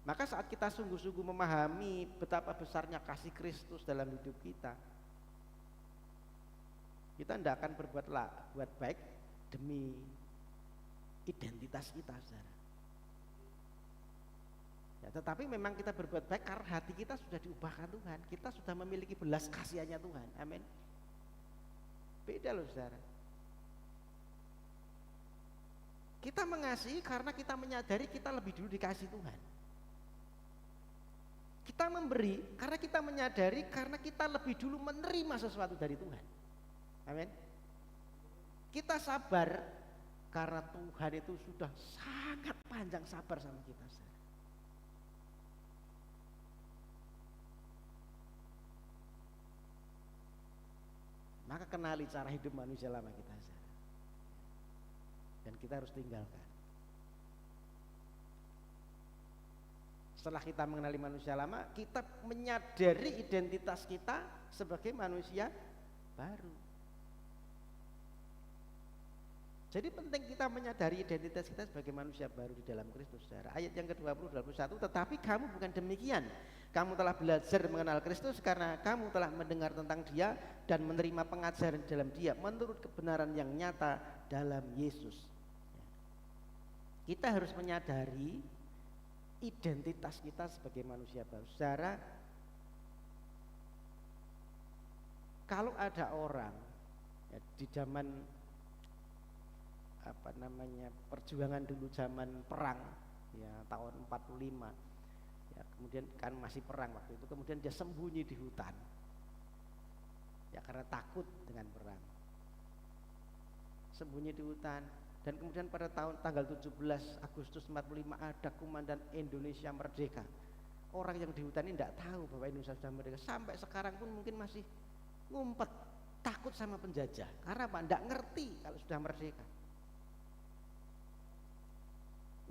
Maka saat kita sungguh-sungguh memahami betapa besarnya kasih Kristus dalam hidup kita tidak akan buat baik demi identitas kita, saudara. Ya, tetapi memang kita berbuat baik karena hati kita sudah diubahkan Tuhan. Kita sudah memiliki belas kasihannya Tuhan. Amin. Beda loh, saudara. Kita mengasihi karena kita menyadari kita lebih dulu dikasih Tuhan. Kita memberi karena kita menyadari karena kita lebih dulu menerima sesuatu dari Tuhan. Amin. Kita sabar karena Tuhan itu sudah sangat panjang sabar sama kita, saudara. Maka kenali cara hidup manusia lama kita, saudara. Dan kita harus tinggalkan. Setelah kita mengenali manusia lama, kita menyadari identitas kita sebagai manusia baru. Jadi penting kita menyadari identitas kita sebagai manusia baru di dalam Kristus, saudara. Ayat yang ke-20 21, tetapi kamu bukan demikian. Kamu telah belajar mengenal Kristus karena kamu telah mendengar tentang Dia dan menerima pengajaran di dalam Dia menurut kebenaran yang nyata dalam Yesus. Kita harus menyadari identitas kita sebagai manusia baru. Saudara, kalau ada orang ya, di zaman perjuangan dulu, zaman perang ya tahun 45 ya, kemudian kan masih perang waktu itu, kemudian dia sembunyi di hutan ya karena takut dengan perang, sembunyi di hutan. Dan kemudian pada tanggal 17 Agustus 45 ada Komandan Indonesia Merdeka. Orang yang di hutan ini tidak tahu bahwa Indonesia sudah merdeka. Sampai sekarang pun mungkin masih ngumpet, takut sama penjajah. Karena apa? Tidak ngerti kalau sudah merdeka.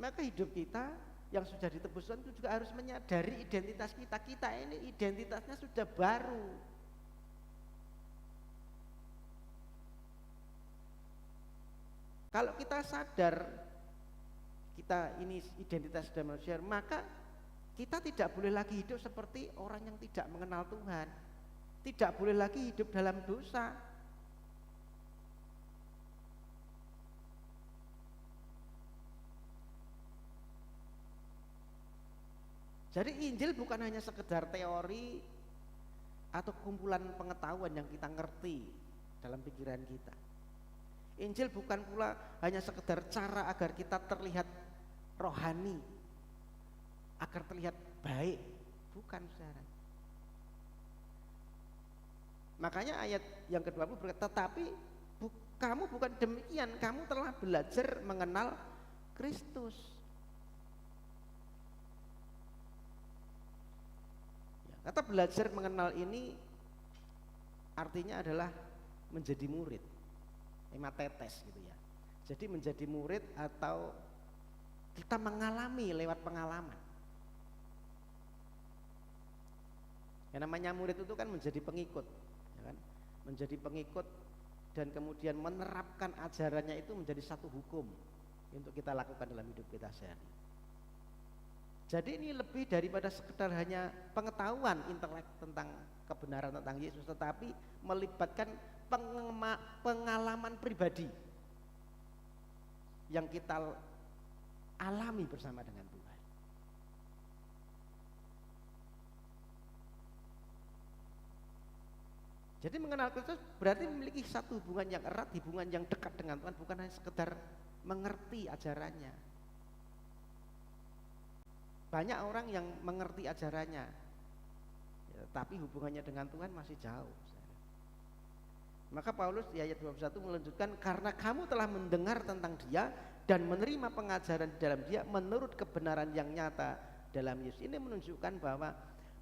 Maka hidup kita yang sudah ditebus Tuhan itu juga harus menyadari identitas kita. Kita ini identitasnya sudah baru. Kalau kita sadar kita ini identitas sudah manusia, maka kita tidak boleh lagi hidup seperti orang yang tidak mengenal Tuhan. Tidak boleh lagi hidup dalam dosa. Jadi Injil bukan hanya sekedar teori atau kumpulan pengetahuan yang kita ngerti dalam pikiran kita. Injil bukan pula hanya sekedar cara agar kita terlihat rohani, agar terlihat baik, bukan saudara. Makanya ayat yang ke-20 berkata, tetapi kamu bukan demikian, kamu telah belajar mengenal Kristus. Kata belajar mengenal ini artinya adalah menjadi murid, ematetes gitu ya. Jadi menjadi murid atau kita mengalami lewat pengalaman. Yang namanya murid itu kan menjadi pengikut, ya kan? Menjadi pengikut dan kemudian menerapkan ajarannya itu menjadi satu hukum untuk kita lakukan dalam hidup kita sehari. Jadi ini lebih daripada sekedar hanya pengetahuan intelek tentang kebenaran tentang Yesus, tetapi melibatkan pengalaman pribadi yang kita alami bersama dengan Tuhan. Jadi mengenal Kristus berarti memiliki satu hubungan yang erat, hubungan yang dekat dengan Tuhan, bukan hanya sekedar mengerti ajarannya. Banyak orang yang mengerti ajarannya, ya, tapi hubungannya dengan Tuhan masih jauh. Maka Paulus di ayat 21 melanjutkan, karena kamu telah mendengar tentang Dia dan menerima pengajaran di dalam Dia menurut kebenaran yang nyata dalam Yesus. Ini menunjukkan bahwa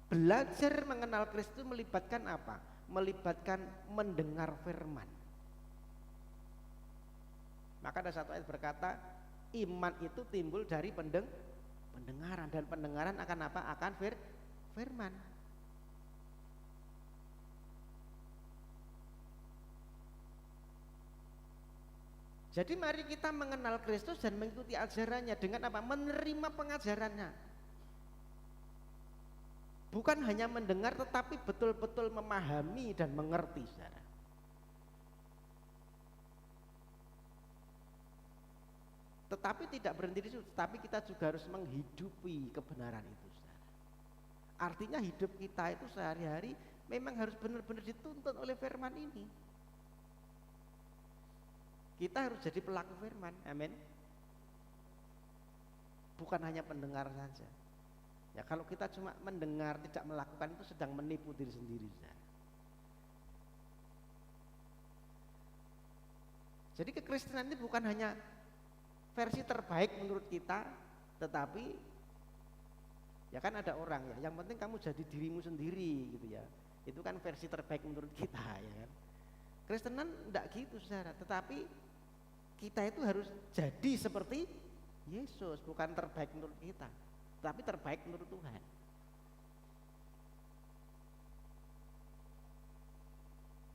belajar mengenal Kristus melibatkan apa? Melibatkan mendengar firman. Maka ada satu ayat berkata, iman itu timbul dari pendengaran, dan pendengaran akan apa? Akan firman. Jadi mari kita mengenal Kristus dan mengikuti ajarannya dengan apa? Menerima pengajarannya. Bukan hanya mendengar tetapi betul-betul memahami dan mengerti, saudara. Tetapi tidak berhenti di situ, tetapi kita juga harus menghidupi kebenaran itu, saudara. Artinya hidup kita itu sehari-hari memang harus benar-benar dituntun oleh firman ini. Kita harus jadi pelaku firman, amin. Bukan hanya pendengar saja. Ya kalau kita cuma mendengar tidak melakukan itu sedang menipu diri sendiri, saudara. Jadi kekristenan ini bukan hanya versi terbaik menurut kita, tetapi ya kan ada orang ya, yang penting kamu jadi dirimu sendiri gitu ya. Itu kan versi terbaik menurut kita, ya kan. Kristenan enggak gitu, saudara, tetapi kita itu harus jadi seperti Yesus, bukan terbaik menurut kita, tapi terbaik menurut Tuhan.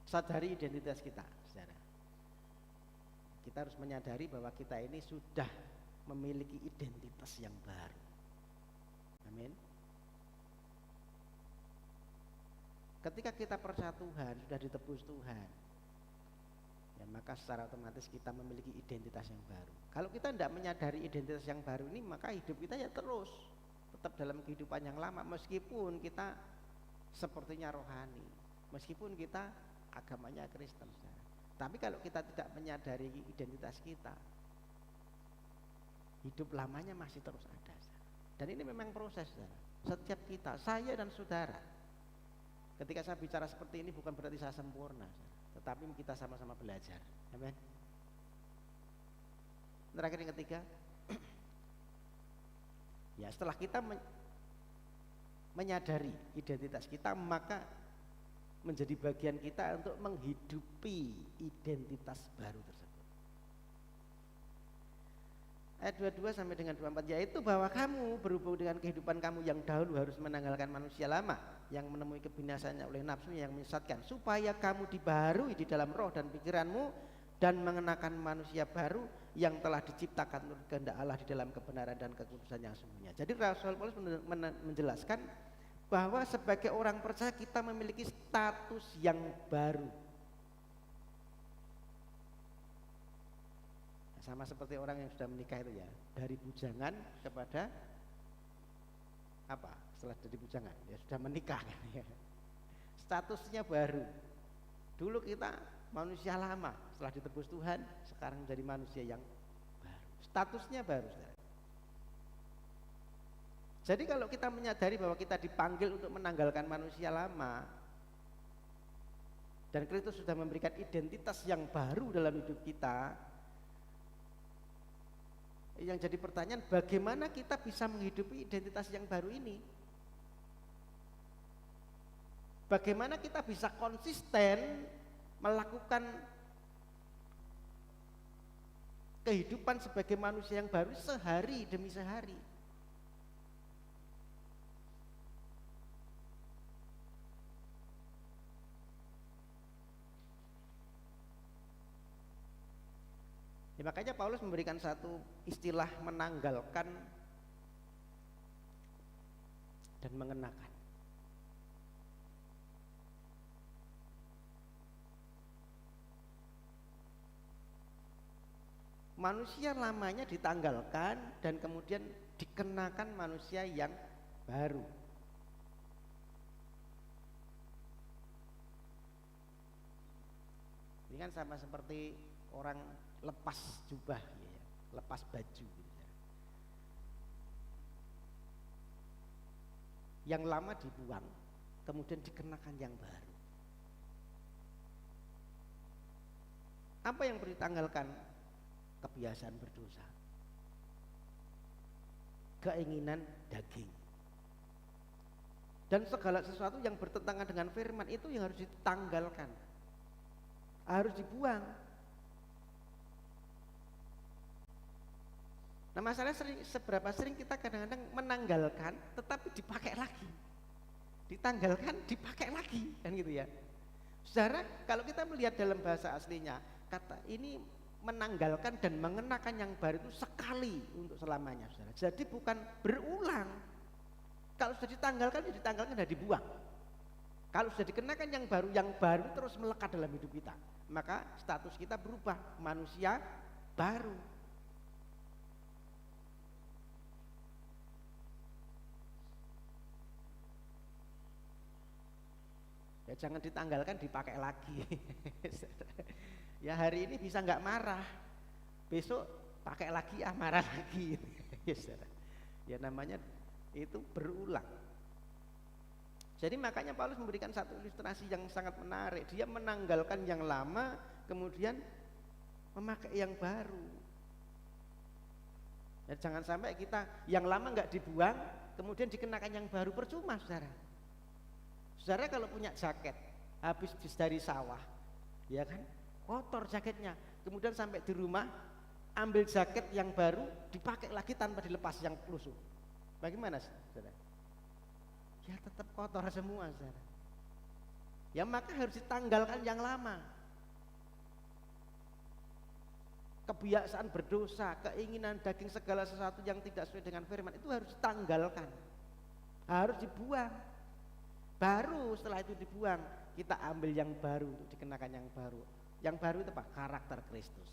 Sadari identitas kita, saudara. Kita harus menyadari bahwa kita ini sudah memiliki identitas yang baru. Amin. Ketika kita percaya Tuhan, sudah ditebus Tuhan, ya maka secara otomatis kita memiliki identitas yang baru. Kalau kita tidak menyadari identitas yang baru ini, maka hidup kita ya terus tetap dalam kehidupan yang lama, meskipun kita sepertinya rohani, meskipun kita agamanya Kristen. Tapi kalau kita tidak menyadari identitas kita, hidup lamanya masih terus ada. Dan ini memang proses, saudara. Setiap kita, saya dan saudara, ketika saya bicara seperti ini bukan berarti saya sempurna, tetapi kita sama-sama belajar. Amin. Terakhir yang ketiga, ya setelah kita menyadari identitas kita, maka menjadi bagian kita untuk menghidupi identitas baru tersebut. Ayat 22 sampai dengan 24, yaitu bahwa kamu berhubung dengan kehidupan kamu yang dahulu harus menanggalkan manusia lama yang menemui kebinasaannya oleh nafsunya yang menyesatkan, supaya kamu dibaharui di dalam roh dan pikiranmu dan mengenakan manusia baru yang telah diciptakan menurut kehendak Allah di dalam kebenaran dan kekudusan yang sesungguhnya. Jadi Rasul Paulus menjelaskan bahwa sebagai orang percaya kita memiliki status yang baru. Sama seperti orang yang sudah menikah itu ya, dari bujangan kepada apa? Setelah jadi bujangan ya sudah menikah kan ya. Statusnya baru. Dulu kita manusia lama, setelah ditebus Tuhan sekarang menjadi manusia yang baru. Statusnya baru, saudara. Jadi kalau kita menyadari bahwa kita dipanggil untuk menanggalkan manusia lama dan Kristus sudah memberikan identitas yang baru dalam hidup kita, yang jadi pertanyaan, bagaimana kita bisa menghidupi identitas yang baru ini? Bagaimana kita bisa konsisten melakukan kehidupan sebagai manusia yang baru sehari demi sehari? Ya, makanya Paulus memberikan satu istilah menanggalkan dan mengenakan. Manusia lamanya ditanggalkan dan kemudian dikenakan manusia yang baru. Ini kan sama seperti orang lepas jubah ya, lepas baju gitu ya. Yang lama dibuang, kemudian dikenakan yang baru. Apa yang perlu ditanggalkan? Kebiasaan berdosa, keinginan daging, dan segala sesuatu yang bertentangan dengan firman itu yang harus ditanggalkan, harus dibuang. Nah, masalahnya seberapa sering kita kadang-kadang menanggalkan tetapi dipakai lagi, ditanggalkan dipakai lagi, kan gitu ya. Saudara, kalau kita melihat dalam bahasa aslinya, kata ini menanggalkan dan mengenakan yang baru itu sekali untuk selamanya, saudara. Jadi bukan berulang. Kalau sudah ditanggalkan, ya ditanggalkan dan dibuang. Kalau sudah dikenakan yang baru terus melekat dalam hidup kita, maka status kita berubah, manusia baru. Ya jangan ditanggalkan, dipakai lagi. Ya hari ini bisa nggak marah, besok pakai lagi marah lagi. Ya namanya itu berulang. Jadi makanya Paulus memberikan satu ilustrasi yang sangat menarik. Dia menanggalkan yang lama, kemudian memakai yang baru. Ya jangan sampai kita yang lama nggak dibuang, kemudian dikenakan yang baru, percuma, saudara. Saudara kalau punya jaket habis dari sawah, ya kan, kotor jaketnya, kemudian sampai di rumah ambil jaket yang baru dipakai lagi tanpa dilepas yang lusuh, bagaimana, saudara? Ya tetap kotor semua, saudara. Ya maka harus ditanggalkan yang lama. Kebiasaan berdosa, keinginan daging, segala sesuatu yang tidak sesuai dengan firman itu harus ditanggalkan, harus dibuang. Baru setelah itu dibuang, kita ambil yang baru untuk dikenakan yang baru. Yang baru itu apa? Karakter Kristus.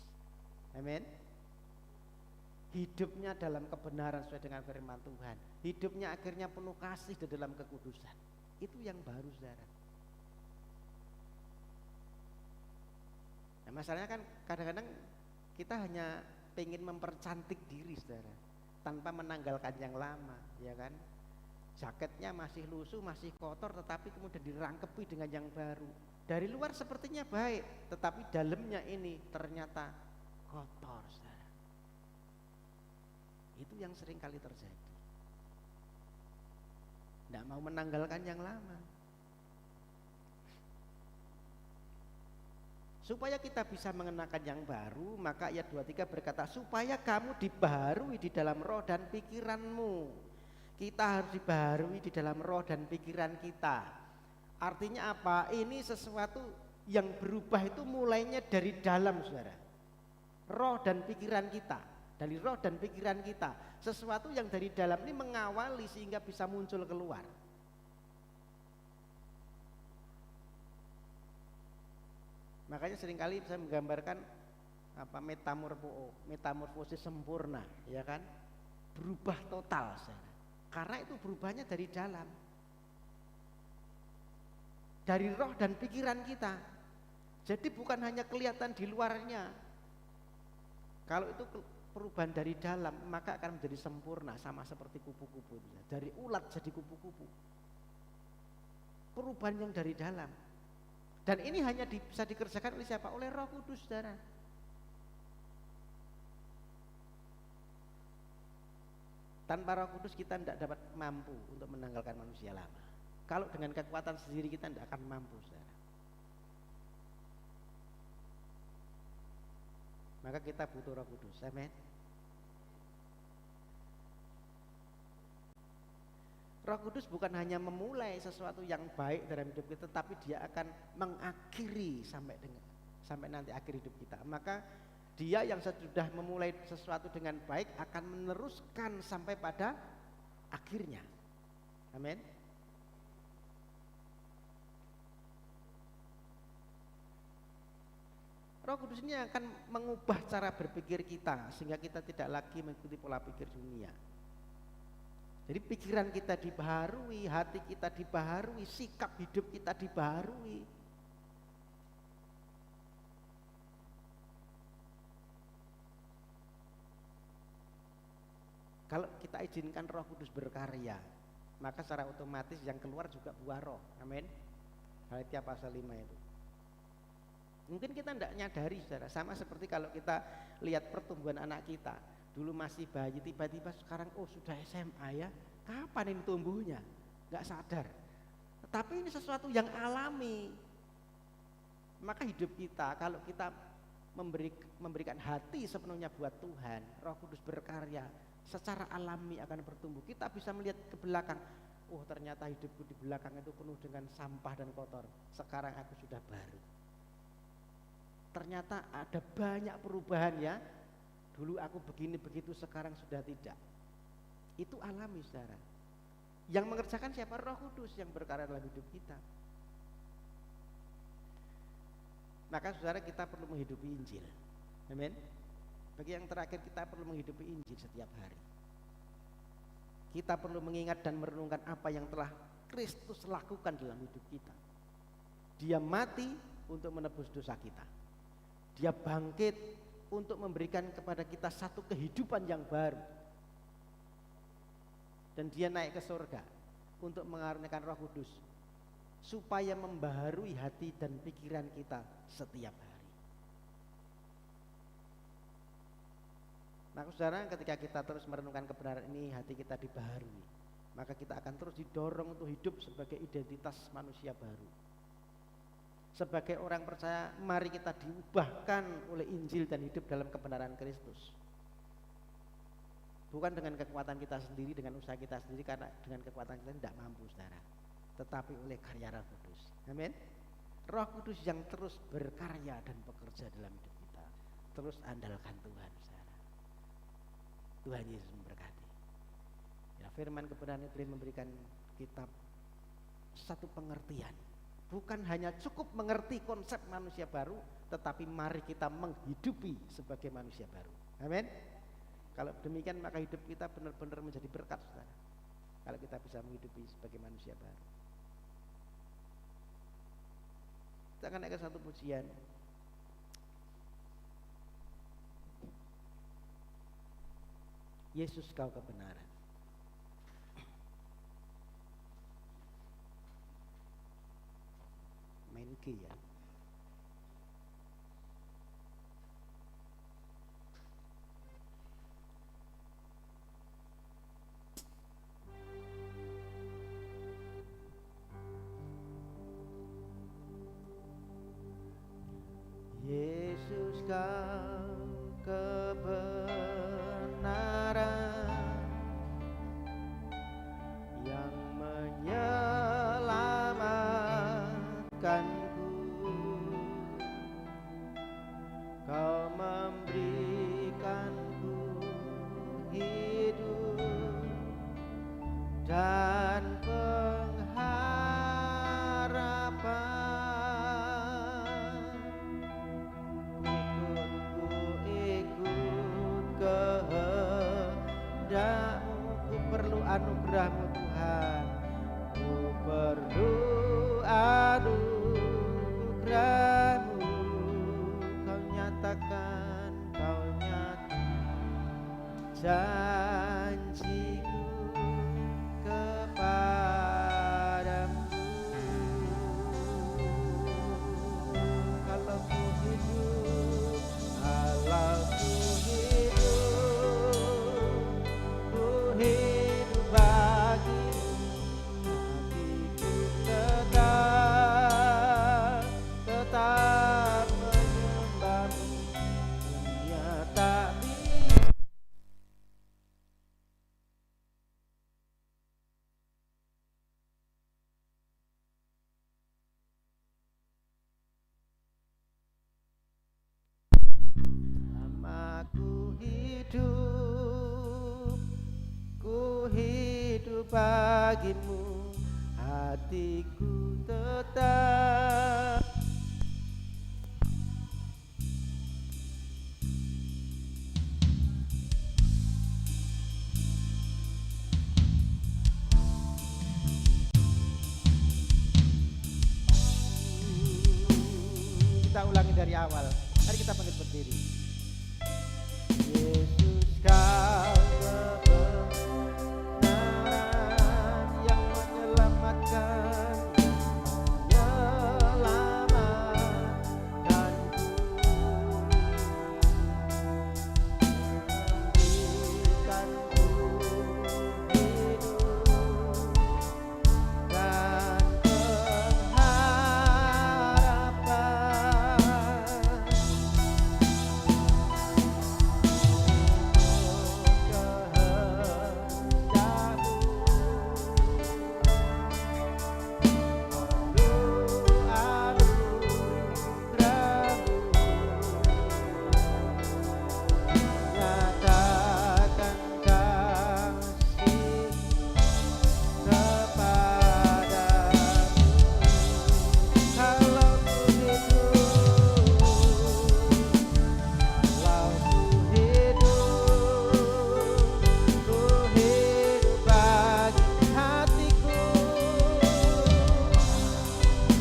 Amin. Hidupnya dalam kebenaran sesuai dengan firman Tuhan. Hidupnya akhirnya penuh kasih di dalam kekudusan. Itu yang baru, saudara. Nah, masalahnya kan kadang-kadang kita hanya pengen mempercantik diri, saudara, tanpa menanggalkan yang lama, ya kan? Jaketnya masih lusuh, masih kotor, tetapi kemudian dirangkepi dengan yang baru. Dari luar sepertinya baik, tetapi dalamnya ini ternyata kotor, saudara. Itu yang sering kali terjadi. Tidak mau menanggalkan yang lama. Supaya kita bisa mengenakan yang baru, maka ayat 23 berkata, supaya kamu dibaharui di dalam roh dan pikiranmu. Kita harus dibaharui di dalam roh dan pikiran kita. Artinya apa? Ini sesuatu yang berubah itu mulainya dari dalam, saudara. Roh dan pikiran kita. Dari roh dan pikiran kita. Sesuatu yang dari dalam ini mengawali sehingga bisa muncul keluar. Makanya seringkali saya menggambarkan metamorfosis sempurna, ya kan? Berubah total, saudara. Karena itu berubahnya dari dalam. Dari roh dan pikiran kita. Jadi bukan hanya kelihatan di luarnya. Kalau itu perubahan dari dalam, maka akan menjadi sempurna, sama seperti kupu-kupu. Dari ulat jadi kupu-kupu. Perubahan yang dari dalam. Dan ini hanya bisa dikerjakan oleh siapa? Oleh Roh Kudus, saudara. Tanpa Roh Kudus kita tidak dapat mampu untuk menanggalkan manusia lama. Kalau dengan kekuatan sendiri kita tidak akan mampu, saudara. Maka kita butuh Roh Kudus. Amin. Roh Kudus bukan hanya memulai sesuatu yang baik dalam hidup kita, tapi dia akan mengakhiri sampai nanti akhir hidup kita. Maka dia yang sudah memulai sesuatu dengan baik akan meneruskan sampai pada akhirnya. Amin. Roh Kudus ini akan mengubah cara berpikir kita sehingga kita tidak lagi mengikuti pola pikir dunia. Jadi pikiran kita dibaharui, hati kita dibaharui, sikap hidup kita dibaharui. Kalau kita izinkan Roh Kudus berkarya, maka secara otomatis yang keluar juga buah roh. Amin. Galatia pasal 5 itu. Mungkin kita tidak nyadari, saudara. Sama seperti kalau kita lihat pertumbuhan anak kita. Dulu masih bayi, tiba-tiba sekarang sudah SMA ya. Kapan ini tumbuhnya? Gak sadar. Tetapi ini sesuatu yang alami. Maka hidup kita, kalau kita memberikan hati sepenuhnya buat Tuhan, Roh Kudus berkarya, secara alami akan bertumbuh. Kita bisa melihat ke belakang. Oh, ternyata hidupku di belakang itu penuh dengan sampah dan kotor. Sekarang aku sudah baru. Ternyata ada banyak perubahan ya. Dulu aku begini begitu, sekarang sudah tidak. Itu alami, saudara. Yang mengerjakan siapa? Roh Kudus yang berkarya dalam hidup kita. Maka saudara, kita perlu menghidupi Injil. Amin. Bagi yang terakhir, kita perlu menghidupi Injil setiap hari. Kita perlu mengingat dan merenungkan apa yang telah Kristus lakukan dalam hidup kita. Dia mati untuk menebus dosa kita. Dia bangkit untuk memberikan kepada kita satu kehidupan yang baru. Dan dia naik ke surga untuk mengaruniakan Roh Kudus supaya membaharui hati dan pikiran kita setiap hari. Maka saudara, ketika kita terus merenungkan kebenaran ini, hati kita dibaharui, maka kita akan terus didorong untuk hidup sebagai identitas manusia baru. Sebagai orang percaya, mari kita diubahkan oleh Injil dan hidup dalam kebenaran Kristus. Bukan dengan kekuatan kita sendiri, dengan usaha kita sendiri, karena dengan kekuatan kita tidak mampu, saudara. Tetapi oleh karya Roh Kudus. Amin. Roh Kudus yang terus berkarya dan bekerja dalam hidup kita. Terus andalkan Tuhan, saudara. Tuhan Yesus memberkati. Ya, firman kebenaran itu memberikan kita satu pengertian. Bukan hanya cukup mengerti konsep manusia baru, tetapi mari kita menghidupi sebagai manusia baru. Amin. Kalau demikian maka hidup kita benar-benar menjadi berkat, saudara. Kalau kita bisa menghidupi sebagai manusia baru. Kita akan naik ke satu pujian. Yesus, kau kebenaran. Main key ya. kehendak-Mu, ku perlu anugerah-Mu Tuhan. Ku perlu anugerah-Mu, Kau nyatakan, Kau nyatakan janjiku kepadamu. Kalau ku hidup, kalau ku hidup bagimu, hatiku tetap menyembahmu. Dunia tak bisa. Lama ku hidup bagimu, hatiku tetap. Kita ulangi dari awal. Mari kita bangkit berdiri. Yesus, Kau kebenaran yang menyelamatkan, menyelamatkanku, memberikanku hidup dan pengharapan.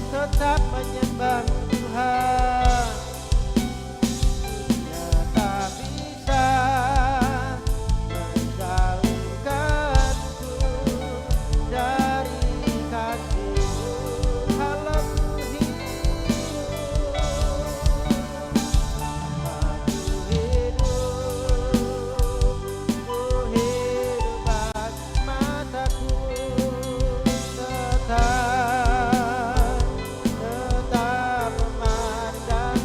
Tetap menyembah Tuhan. Dunia tak bisa menjauhkanku dari kasih-Mu. Kalau ku hidup, bagi mataku tetap memandang.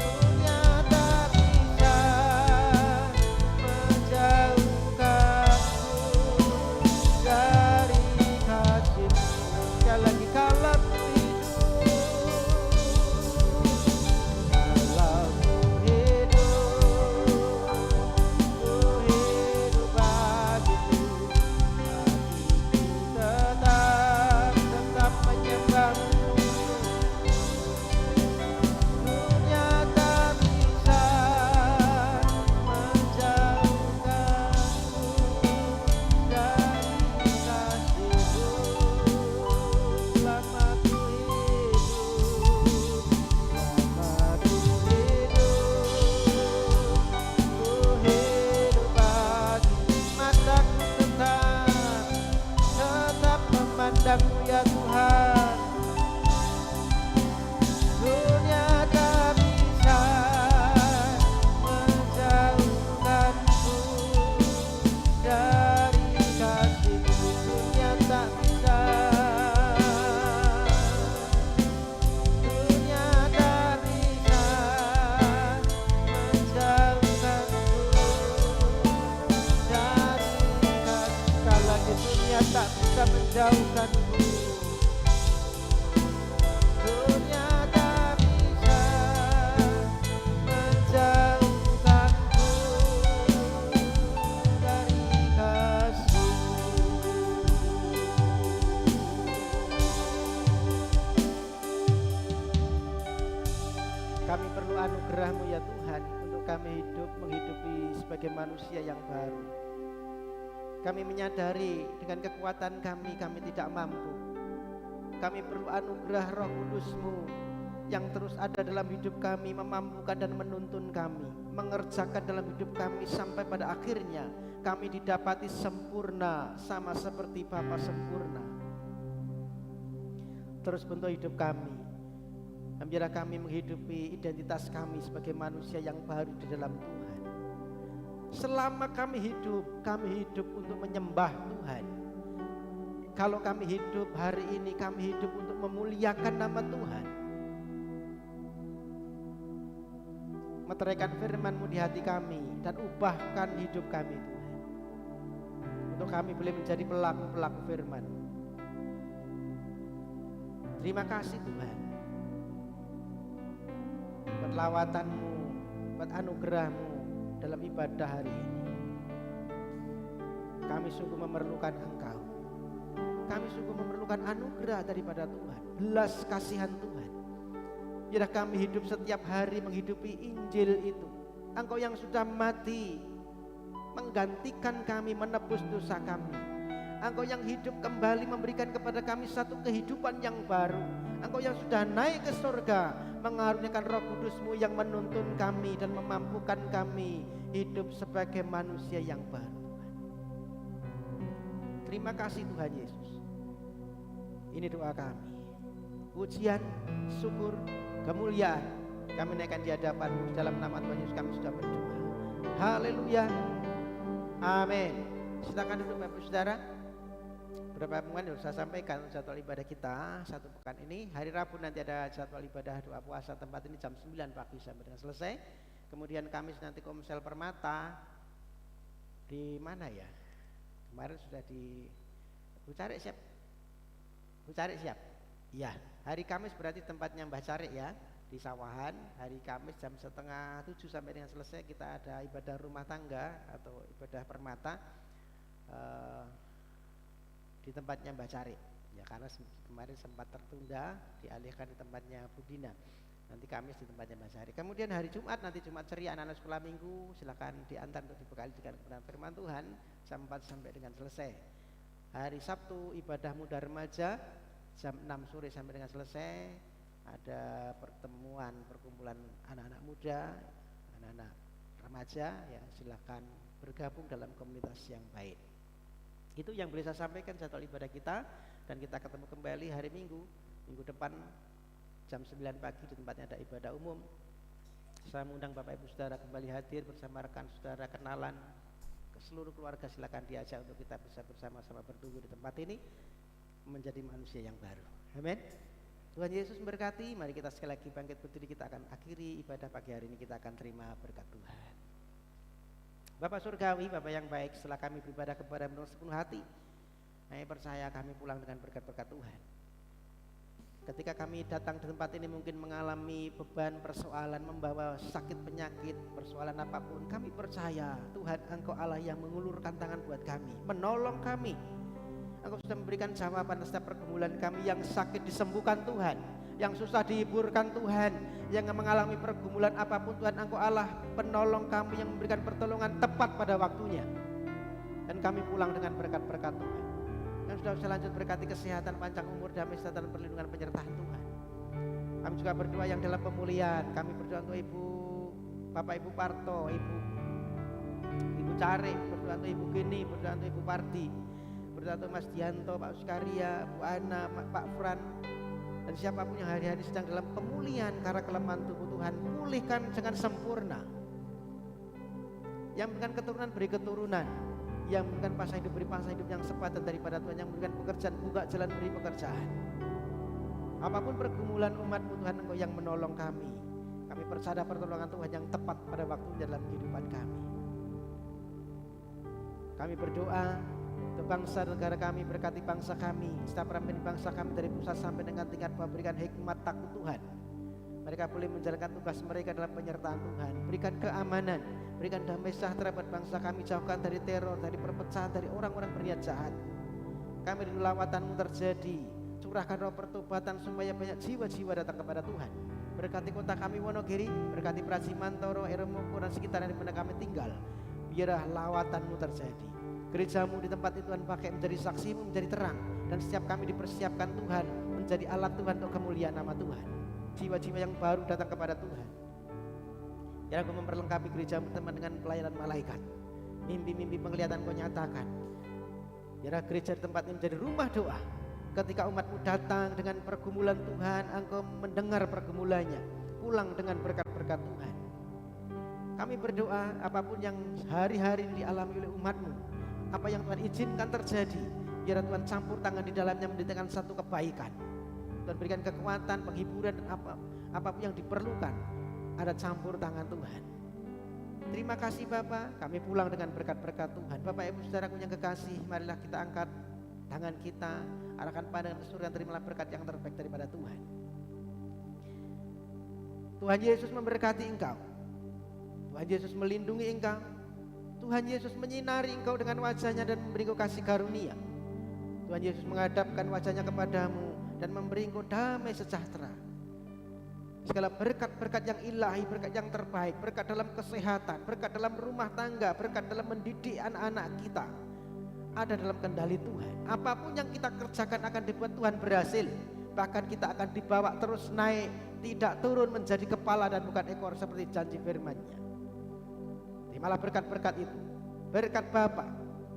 Dunia tak bisa menjauhkanku dari kasih-Mu. Sekali lagi, kalau ku hidup bagimu, hatiku tetap menyembahmu. Dunia tak bisa menjauhkanku dari kasih-Mu. Lama ku hidup bagi mataku tetap memandang-Mu ya Tuhan. Dunia tak bisa menjauhkanku dari kasih-Mu. Dunia tak bisa. Dunia tak bisa menjauhkanku dari kasih. Sekali lagi, dunia tak bisa menjauhkanku. Dunia tak bisa menjauhkanku dari kasih-Mu. Kami perlu anugerah-Mu ya Tuhan, untuk kami menghidupi sebagai manusia yang baru. Kami menyadari dengan kekuatan kami tidak mampu. Kami perlu anugerah Roh Kudus-Mu yang terus ada dalam hidup kami, memampukan dan menuntun kami, mengerjakan dalam hidup kami sampai pada akhirnya kami didapati sempurna sama seperti Bapa sempurna. Terus bentuk hidup kami, dan biarlah kami menghidupi identitas kami sebagai manusia yang baru di dalam Tuhan. Selama kami hidup untuk menyembah Tuhan. Kalau kami hidup hari ini, kami hidup untuk memuliakan nama Tuhan. Meteraikan firman-Mu di hati kami dan ubahkan hidup kami Tuhan, untuk kami boleh menjadi pelaku-pelaku firman. Terima kasih Tuhan buat lawatan-Mu, buat anugerah-Mu dalam ibadah hari ini. Kami sungguh memerlukan Engkau. Kami sungguh memerlukan anugerah daripada Tuhan, belas kasihan Tuhan. Biarlah kami hidup setiap hari menghidupi Injil itu. Engkau yang sudah mati menggantikan kami, menebus dosa kami. Engkau yang hidup kembali memberikan kepada kami satu kehidupan yang baru. Engkau yang sudah naik ke surga mengaruniakan Roh Kudus-Mu yang menuntun kami dan memampukan kami hidup sebagai manusia yang baru. Terima kasih Tuhan Yesus. Ini doa kami. Pujian, syukur, kemuliaan kami naikkan di hadapan-Mu. Dalam nama Tuhan Yesus kami sudah berdoa. Haleluya. Amin. Silakan duduk Bapak Saudara. Beberapa pengumuman yang saya sampaikan jadwal ibadah kita satu pekan ini. Hari Rabu nanti ada jadwal ibadah doa puasa tempat ini jam 9 pagi sampai dengan selesai. Kemudian Kamis nanti Komsel Permata di mana ya? Kemarin sudah di Bucarik siap. Bucarik siap. Iya, hari Kamis berarti tempatnya Mbah Carik ya, di Sawahan. Hari Kamis jam 6:30 sampai dengan selesai kita ada ibadah rumah tangga atau ibadah permata di tempatnya Mbah Carik. Ya karena kemarin sempat tertunda, dialihkan di tempatnya Budina. Nanti Kamis di tempatnya Mbah Carik. Kemudian hari Jumat nanti Jumat ceria anak-anak sekolah minggu, silakan diantar untuk dibekali dengan kebenaran firman Tuhan jam 4 sampai dengan selesai. Hari Sabtu ibadah muda remaja jam 6 sore sampai dengan selesai. Ada perkumpulan anak-anak muda, anak-anak remaja, ya silakan bergabung dalam komunitas yang baik. Itu yang boleh saya sampaikan jadwal ibadah kita, dan kita ketemu kembali hari Minggu depan jam 9 pagi di tempatnya ada ibadah umum. Saya mengundang Bapak Ibu Saudara kembali hadir bersama rekan saudara, kenalan ke seluruh keluarga, silakan diajak untuk kita bisa bersama-sama bertumbuh di tempat ini menjadi manusia yang baru. Amin. Tuhan Yesus memberkati. Mari kita sekali lagi bangkit berdiri, kita akan akhiri ibadah pagi hari ini, kita akan terima berkat Tuhan. Bapak Surgawi, Bapak yang baik, setelah kami beribadah kepada menurut sepenuh hati, kami percaya kami pulang dengan berkat-berkat Tuhan. Ketika kami datang di tempat ini mungkin mengalami beban, persoalan, membawa sakit, penyakit, persoalan apapun, kami percaya Tuhan Engkau Allah yang mengulurkan tangan buat kami, menolong kami. Engkau sudah memberikan jawaban setiap pergumulan kami. Yang sakit disembuhkan Tuhan, yang susah dihiburkan Tuhan, yang mengalami pergumulan apapun Tuhan Engkau Allah penolong kami yang memberikan pertolongan tepat pada waktunya. Dan kami pulang dengan berkat-berkat Tuhan. Yang sudah bisa lanjut berkati kesehatan, panjang umur, damai sejahtera, dan perlindungan penyertaan Tuhan. Kami juga berdoa yang dalam pemulihan. Kami berdoa untuk Bapak Ibu Parto, Ibu Carik, berdoa untuk Ibu Geni, berdoa untuk Ibu Parti, berdoa untuk Mas Dianto, Pak Uskaria, Bu Ana, Pak Fran, dan siapapun yang hari-hari sedang dalam pemulihan karena kelemahan tubuh, Tuhan pulihkan dengan sempurna. Yang memberikan keturunan beri keturunan, yang memberikan pasangan hidup beri pasangan hidup yang sepadan daripada Tuhan, yang memberikan pekerjaan buka jalan beri pekerjaan. Apapun pergumulan umat-Mu Tuhan, Engkau yang menolong kami. Kami percaya pertolongan Tuhan yang tepat pada waktunya dalam kehidupan kami. Kami berdoa untuk bangsa dan negara kami, berkati bangsa kami, setiap pemimpin bangsa kami dari pusat sampai dengan tingkat bawah, berikan hikmat takut Tuhan. Mereka boleh menjalankan tugas mereka dalam penyertaan Tuhan. Berikan keamanan, berikan damai sejahtera buat bangsa kami, jauhkan dari teror, dari perpecahan, dari orang-orang berniat jahat. Kami rindu lawatan-Mu terjadi. Curahkan roh pertobatan supaya banyak jiwa-jiwa datang kepada Tuhan. Berkati kota kami Wonogiri, berkati Praji Mantoro, Eromoko dan sekitar di mana kami tinggal. Biarlah lawatan-Mu terjadi. gerejamu di tempat itu Tuhan pakai menjadi saksimu, menjadi terang. Dan setiap kami dipersiapkan Tuhan menjadi alat Tuhan untuk kemuliaan nama Tuhan. Jiwa-jiwa yang baru datang kepada Tuhan. Ya, Kau memperlengkapi gerejamu teman dengan pelayanan malaikat. Mimpi-mimpi penglihatan Kau nyatakan. Ya, gereja di tempat ini menjadi rumah doa. Ketika umatmu datang dengan pergumulan Tuhan, Engkau mendengar pergumulannya, pulang dengan berkat-berkat Tuhan. Kami berdoa apapun yang hari-hari ini dialami oleh umatmu, apa yang Tuhan izinkan terjadi, biar Tuhan campur tangan di dalamnya mendatangkan satu kebaikan. Tuhan berikan kekuatan, penghiburan, dan apapun yang diperlukan, ada campur tangan Tuhan. Terima kasih Bapak, kami pulang dengan berkat-berkat Tuhan. Bapak Ibu Saudaraku yang kekasih, marilah kita angkat tangan kita, arahkan pandangan ke surga, terimalah berkat yang terbaik daripada Tuhan. Tuhan Yesus memberkati engkau, Tuhan Yesus melindungi engkau, Tuhan Yesus menyinari engkau dengan wajahnya dan memberi engkau kasih karunia. Tuhan Yesus menghadapkan wajahnya kepadamu dan memberi engkau damai sejahtera. Segala berkat-berkat yang ilahi, berkat yang terbaik, berkat dalam kesehatan, berkat dalam rumah tangga, berkat dalam mendidik anak-anak kita, ada dalam kendali Tuhan. Apapun yang kita kerjakan akan dibuat Tuhan berhasil. Bahkan kita akan dibawa terus naik, tidak turun menjadi kepala dan bukan ekor seperti janji firman-Nya. Terimalah berkat-berkat itu. Berkat Bapa,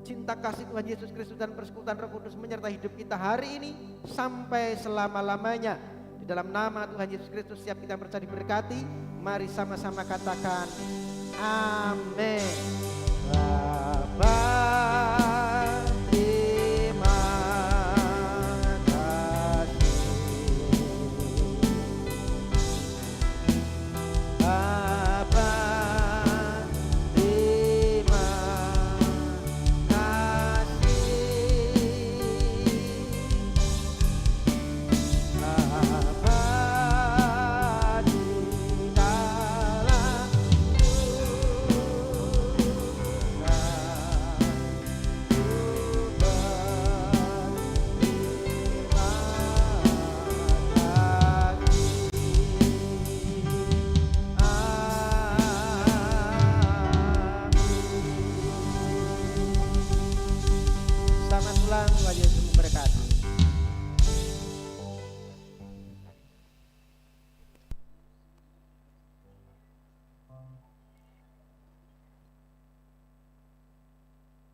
cinta kasih Tuhan Yesus Kristus dan persekutuan Roh Kudus menyertai hidup kita hari ini sampai selama-lamanya. Di dalam nama Tuhan Yesus Kristus setiap kita percaya diberkati. Mari sama-sama katakan amin. Bapa, terima kasih. Bapa, terima Selamat ulang, Tuhan Yesus memberkati.